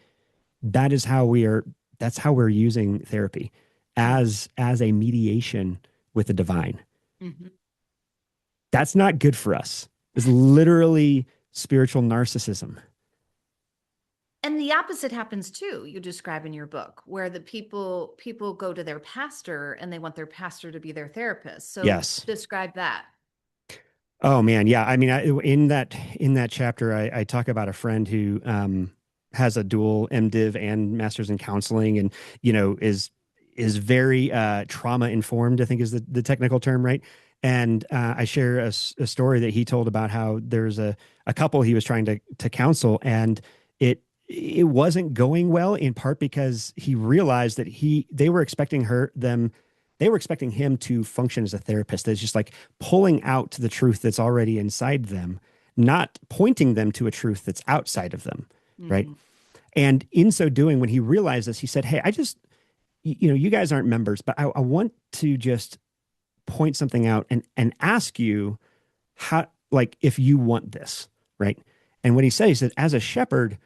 [SPEAKER 2] that is how we are. That's how we're using therapy
[SPEAKER 1] Mm.
[SPEAKER 2] as a mediation with the divine.
[SPEAKER 1] Mhm.
[SPEAKER 2] That's not good for us. It's literally spiritual narcissism.
[SPEAKER 1] And the opposite happens too. You describe in your book where the people go to their pastor and they want their pastor to be their therapist. So
[SPEAKER 2] Yes.
[SPEAKER 1] describe that.
[SPEAKER 2] Oh man, yeah. I mean, in that chapter, I talk about a friend who has a dual MDiv and master's in counseling, and is very trauma informed, I think is the technical term, right? And I share a story that he told about how there's a couple he was trying to counsel, and it wasn't going well, in part because he realized that they were expecting him to function as a therapist that's just like pulling out the truth that's already inside them, not pointing them to a truth that's outside of them, right?
[SPEAKER 1] Mm-hmm.
[SPEAKER 2] And in so doing, when he realized this, he said, "Hey, I just, you guys aren't members, but I want to just point something out and ask you how, like, if you want this, right?" And what he said, as a shepherd,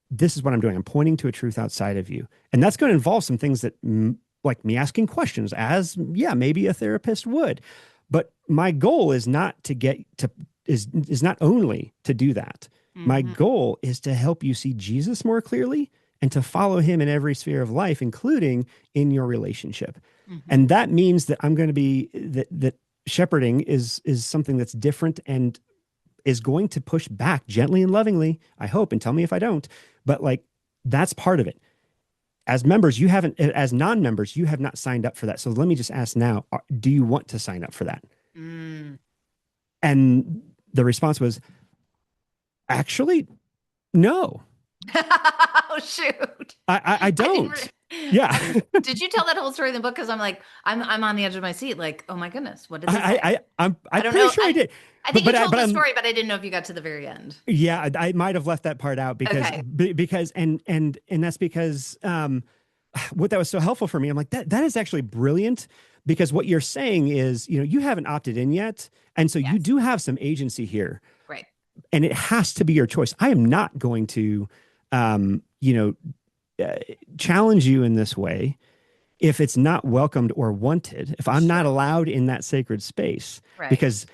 [SPEAKER 2] this is what I'm doing. I'm pointing to a truth outside of you. And that's going to involve some things that, like me asking questions, as, yeah, maybe a therapist would. But my goal is not to get to, is not only to do that. My
[SPEAKER 1] Mm-hmm.
[SPEAKER 2] goal is to help you see Jesus more clearly and to follow him in every sphere of life, including in your relationship.
[SPEAKER 1] Mm-hmm.
[SPEAKER 2] And that means that I'm going to be that shepherding is something that's different and is going to push back gently and lovingly, I hope, and tell me if I don't. But like, that's part of it. As members, you haven't, as non-members, you have not signed up for that. So let me just ask now, do you want to sign up for that?
[SPEAKER 1] Mm.
[SPEAKER 2] And the response was, actually, no,
[SPEAKER 1] Oh shoot.
[SPEAKER 2] I
[SPEAKER 1] I didn't
[SPEAKER 2] don't. Yeah.
[SPEAKER 1] did you tell that whole story in the book? Because I'm like, I'm on the edge of my seat, like, oh my goodness, what did they say?
[SPEAKER 2] I'm
[SPEAKER 1] I don't
[SPEAKER 2] pretty
[SPEAKER 1] know.
[SPEAKER 2] sure I did.
[SPEAKER 1] I
[SPEAKER 2] But
[SPEAKER 1] think you
[SPEAKER 2] but I
[SPEAKER 1] told
[SPEAKER 2] but
[SPEAKER 1] the
[SPEAKER 2] I'm
[SPEAKER 1] story, but I didn't know if you got to the very end.
[SPEAKER 2] yeah, I might have left that part out because
[SPEAKER 1] Okay.
[SPEAKER 2] because and that's because what that was so helpful for me. I'm like, that is actually brilliant, because what you're saying is, you haven't opted in yet, and so you
[SPEAKER 1] Yes.
[SPEAKER 2] do have some agency here,
[SPEAKER 1] Right.
[SPEAKER 2] and it has to be your choice. I am not going to um you know challenge you in this way if it's not welcomed or wanted, if I'm not
[SPEAKER 1] Sure.
[SPEAKER 2] allowed in that sacred space,
[SPEAKER 1] Right.
[SPEAKER 2] because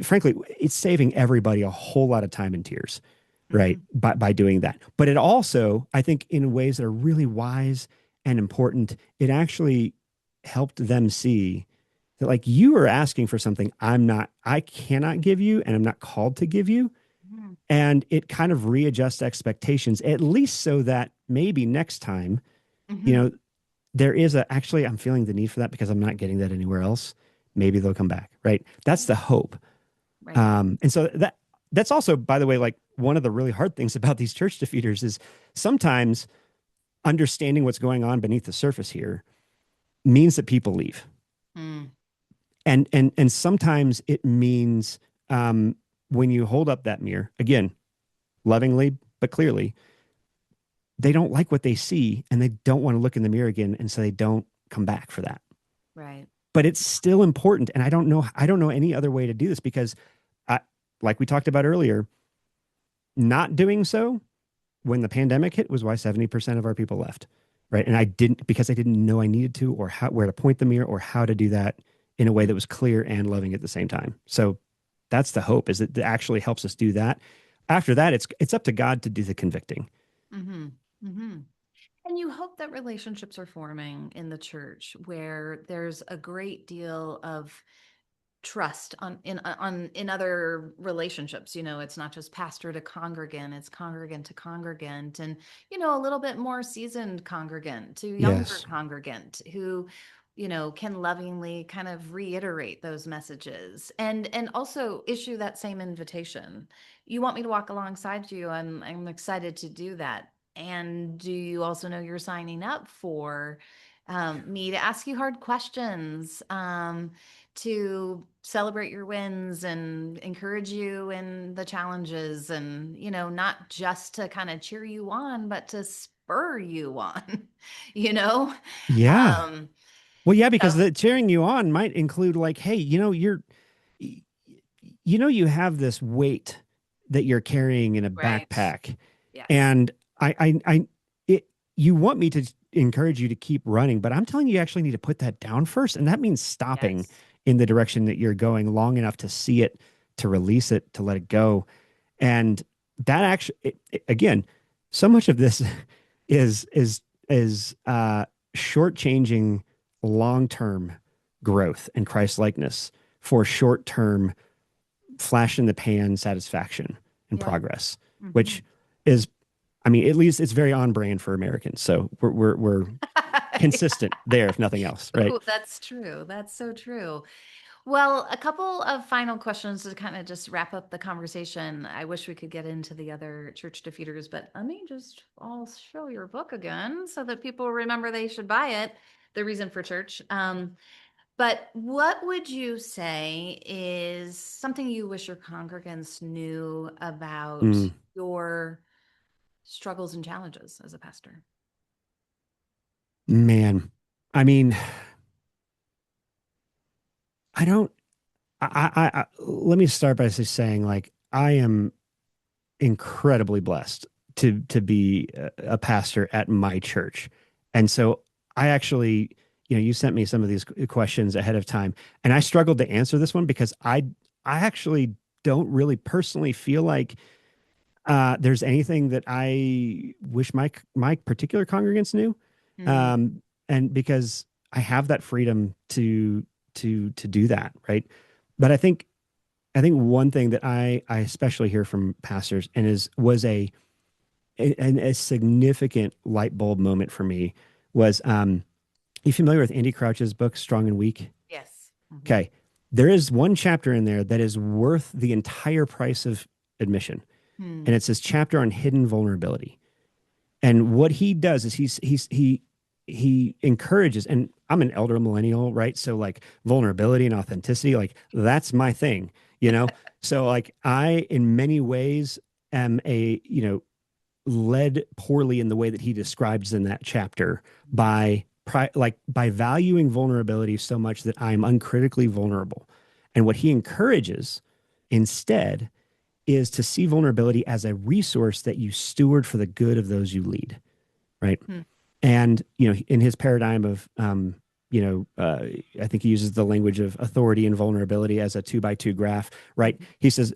[SPEAKER 2] frankly, it's saving everybody a whole lot of time and tears, right?
[SPEAKER 1] Hmm.
[SPEAKER 2] By doing that. But it also, I think, in ways that are really wise and important, it actually helped them see that, like, you are asking for something I cannot give you, and I'm not called to give you.
[SPEAKER 1] Hmm.
[SPEAKER 2] And it kind of readjusts expectations, at least so that maybe next time, you
[SPEAKER 1] Hmm.
[SPEAKER 2] know, there is actually, I'm feeling the need for that because I'm not getting that anywhere else. Maybe they'll come back, right? That's the hope.
[SPEAKER 1] Right.
[SPEAKER 2] And so that's also, by the way, like, one of the really hard things about these church defeaters is sometimes understanding what's going on beneath the surface here means that people leave.
[SPEAKER 1] Mm.
[SPEAKER 2] And sometimes it means, when you hold up that mirror, again, lovingly, but clearly, they don't like what they see and they don't want to look in the mirror again. And so they don't come back for that.
[SPEAKER 1] Right.
[SPEAKER 2] But it's still important. And I don't know any other way to do this, because I, like we talked about earlier, not doing so when the pandemic hit was why 70% of our people left. Right. And I didn't, because I didn't know I needed to, or where to point the mirror, or how to do that in a way that was clear and loving at the same time. So that's the hope, is that it actually helps us do that. After that, it's up to God to do the convicting.
[SPEAKER 1] Hmm. Hmm. And you hope that relationships are forming in the church where there's a great deal of trust in other relationships. It's not just pastor to congregant, it's congregant to congregant, and a little bit more seasoned congregant to younger
[SPEAKER 2] Yes.
[SPEAKER 1] congregant who can lovingly kind of reiterate those messages and also issue that same invitation. You want me to walk alongside you, I'm excited to do that. And do you also know you're signing up for me to ask you hard questions, to celebrate your wins and encourage you in the challenges, and not just to kind of cheer you on, but to spur you on, you know
[SPEAKER 2] Yeah.
[SPEAKER 1] um
[SPEAKER 2] Well, yeah, because
[SPEAKER 1] so
[SPEAKER 2] the cheering you on might include, like, hey, you have this weight that you're carrying in a
[SPEAKER 1] right.
[SPEAKER 2] backpack,
[SPEAKER 1] Yes.
[SPEAKER 2] and you want me to encourage you to keep running, but I'm telling you, you actually need to put that down first, and that means stopping
[SPEAKER 1] Yes.
[SPEAKER 2] in the direction that you're going long enough to see it to release it, to let it go. And that actually, again, so much of this is shortchanging long-term growth and Christ likeness for short-term flash in the pan satisfaction and
[SPEAKER 1] Yeah.
[SPEAKER 2] progress,
[SPEAKER 1] Hmm.
[SPEAKER 2] which is, I mean, at least it's very on brand for Americans. So we're consistent there, if nothing else, right?
[SPEAKER 1] Oh, that's true. That's so true. Well, a couple of final questions to kind of just wrap up the conversation. I wish we could get into the other church defeaters, but let me just, I'll show your book again so that people remember they should buy it. The Reason for Church. But what would you say is something you wish your congregants knew about
[SPEAKER 2] Mm,
[SPEAKER 1] your struggles and challenges as a pastor?
[SPEAKER 2] man, I mean, I don't. Let me start by just saying, like, I am incredibly blessed to be a pastor at my church. And so I actually, you sent me some of these questions ahead of time, and I struggled to answer this one because I actually don't really personally feel like there's anything that I wish my particular congregants knew.
[SPEAKER 1] Hmm.
[SPEAKER 2] And because I have that freedom to do that, right? But I think one thing that I especially hear from pastors and was a significant light bulb moment for me was you familiar with Andy Crouch's book Strong and Weak?
[SPEAKER 1] Yes. Hmm.
[SPEAKER 2] Okay. There is one chapter in there that is worth the entire price of admission. And
[SPEAKER 1] Hmm.
[SPEAKER 2] it's this chapter on hidden vulnerability. And what he does is he encourages, and I'm an elder millennial, right? So like vulnerability and authenticity, like that's my thing, you know? So like I in many ways am led poorly in the way that he describes in that chapter by by valuing vulnerability so much that I'm uncritically vulnerable. And what he encourages instead is to see vulnerability as a resource that you steward for the good of those you lead, right?
[SPEAKER 1] Hmm.
[SPEAKER 2] And in his paradigm of you know, uh, I think he uses the language of authority and vulnerability as a 2 by 2 graph, right?
[SPEAKER 1] Mhm.
[SPEAKER 2] He says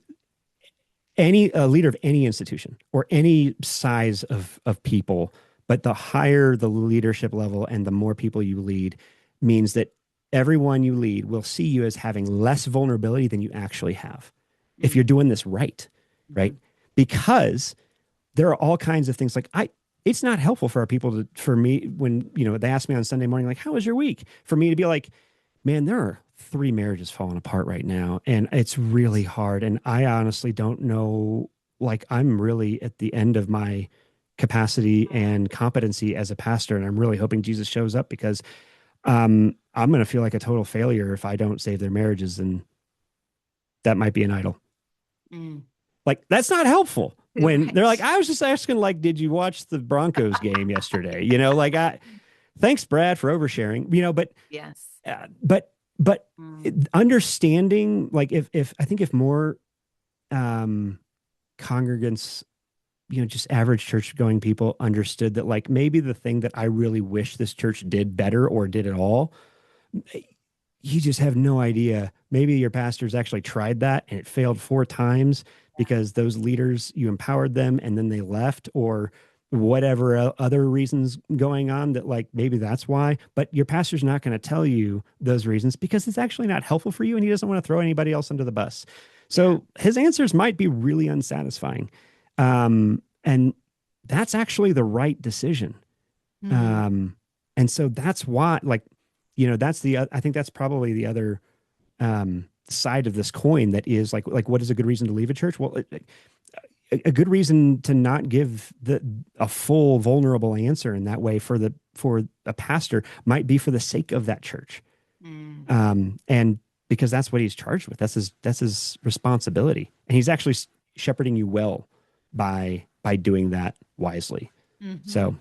[SPEAKER 2] any a leader of any institution or any size of people, but the higher the leadership level and the more people you lead means that everyone you lead will see you as having less vulnerability than you actually have if you're
[SPEAKER 1] Mm.
[SPEAKER 2] doing this right, right?
[SPEAKER 1] Mhm.
[SPEAKER 2] Because there are all kinds of things like it's not helpful for our people for me when they ask me on Sunday morning like how was your week for me to be like, man, there are 3 marriages falling apart right now and it's really hard and I honestly don't know, like I'm really at the end of my capacity and competency as a pastor and I'm really hoping Jesus shows up because I'm going to feel like a total failure if I don't save their marriages and that might be an idol.
[SPEAKER 1] Mm.
[SPEAKER 2] Like that's not helpful when they're like,
[SPEAKER 1] Right.
[SPEAKER 2] I was just asking, like, did you watch the Broncos game yesterday? Like thanks, Brad, for oversharing.
[SPEAKER 1] Yes.
[SPEAKER 2] But
[SPEAKER 1] Mm.
[SPEAKER 2] understanding, like, if I think if more um, congregants, just average church going people understood that, like, maybe the thing that I really wish this church did better or did at all, you just have no idea. Maybe your pastor's actually tried that and it failed 4 times because those leaders, you empowered them and then they left, or whatever other reasons going on that, like, maybe that's why. But your pastor's not going to tell you those reasons because it's actually not helpful for you and he doesn't want to throw anybody else under the bus.
[SPEAKER 1] Yeah.
[SPEAKER 2] So his answers might be really unsatisfying. And that's actually the right decision.
[SPEAKER 1] Mm.
[SPEAKER 2] Um, and so that's why, like, that's I think that's probably the other side of this coin that is like, what is a good reason to leave a church? Well, a good reason to not give a full vulnerable answer in that way for a pastor might be for the sake of that church.
[SPEAKER 1] Mm.
[SPEAKER 2] And because that's what he's charged with. That's his responsibility. And he's actually shepherding you well by doing that wisely. So,
[SPEAKER 1] Hmm.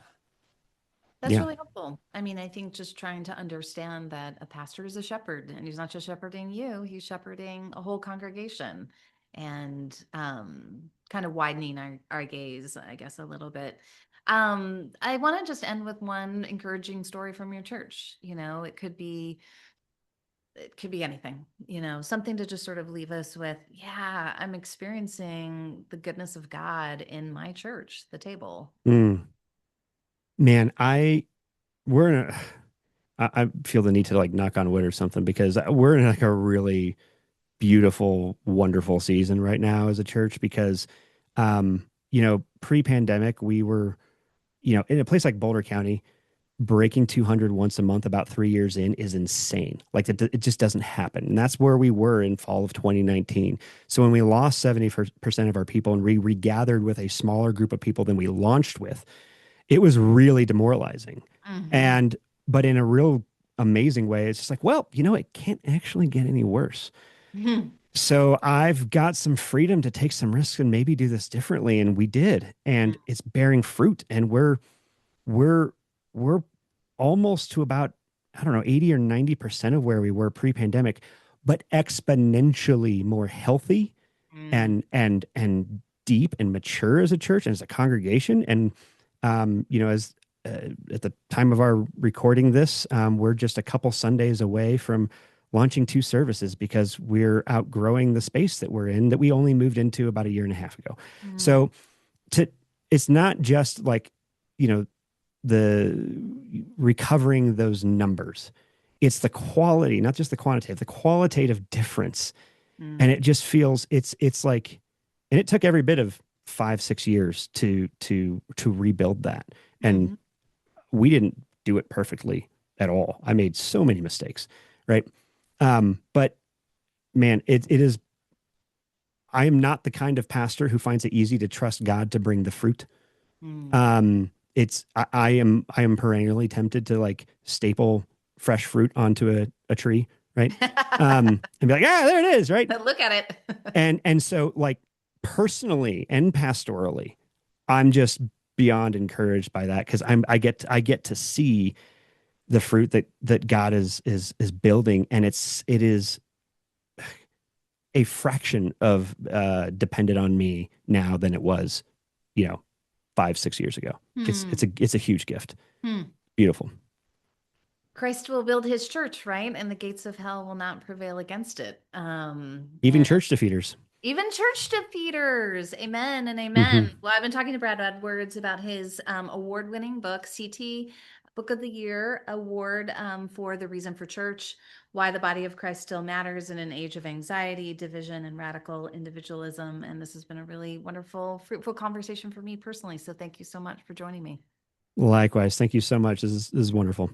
[SPEAKER 1] That's
[SPEAKER 2] yeah.
[SPEAKER 1] really helpful. I mean, I think just trying to understand that a pastor is a shepherd and he's not just shepherding you, he's shepherding a whole congregation and kind of widening our gaze, I guess, a little bit. I want to just end with one encouraging story from your church. It could be it could be anything, something to just sort of leave us with, yeah, I'm experiencing the goodness of God in my church, the table.
[SPEAKER 2] Mm. Man, we're in I feel the need to like knock on wood or something because we're in like a really beautiful, wonderful season right now as a church because, pre-pandemic, we were, in a place like Boulder County, breaking 200 once a month about 3 years in is insane. Like it just doesn't happen. And that's where we were in fall of 2019. So when we lost 70% of our people and we regathered with a smaller group of people than we launched with, it was really demoralizing.
[SPEAKER 1] Hmm.
[SPEAKER 2] And, but in a real amazing way, it's just like, well, it can't actually get any worse. So I've got some freedom to take some risks and maybe do this differently. And we did. And it's bearing fruit. And we're we're almost to about, I don't know, 80 or 90% of where we were pre-pandemic, but exponentially more healthy
[SPEAKER 1] Mm.
[SPEAKER 2] and deep and mature as a church and as a congregation. And as at the time of our recording this, we're just a couple Sundays away from launching two services because we're outgrowing the space that we're in that we only moved into about a year and a half ago.
[SPEAKER 1] Mm.
[SPEAKER 2] So to it's not just like, you know, the recovering those numbers. It's the quality, not just the qualitative difference. And
[SPEAKER 1] Mm.
[SPEAKER 2] it just feels it's like, and it took every bit of 5, 6 years to rebuild that. And
[SPEAKER 1] Mhm.
[SPEAKER 2] we didn't do it perfectly at all. I made so many mistakes, right? But man, it is. I am not the kind of pastor who finds it easy to trust God to bring the fruit.
[SPEAKER 1] Mm.
[SPEAKER 2] I am perennially tempted to like staple fresh fruit onto a tree, right? And be like, ah, there it is, right?
[SPEAKER 1] Look at it.
[SPEAKER 2] And so like personally and pastorally, I'm just beyond encouraged by that because I get to see the fruit that God is building, and it is a fraction of dependent on me now than it was, you know, 5, 6 years ago. It's
[SPEAKER 1] Hmm.
[SPEAKER 2] a huge gift.
[SPEAKER 1] Hmm.
[SPEAKER 2] Beautiful.
[SPEAKER 1] Christ will build his church, right? And the gates of hell will not prevail against it.
[SPEAKER 2] Even
[SPEAKER 1] And
[SPEAKER 2] church defeaters.
[SPEAKER 1] even church defeaters. Amen and
[SPEAKER 2] Hmm.
[SPEAKER 1] amen. Well, I've been talking to Brad Edwards about his award-winning book, CT Book of the Year Award for The Reason for Church, Why the Body of Christ Still Matters in an Age of Anxiety, Division, and Radical Individualism. And this has been a really wonderful, fruitful conversation for me personally. So thank you so much for joining me.
[SPEAKER 2] Likewise. Thank you so much. This is wonderful.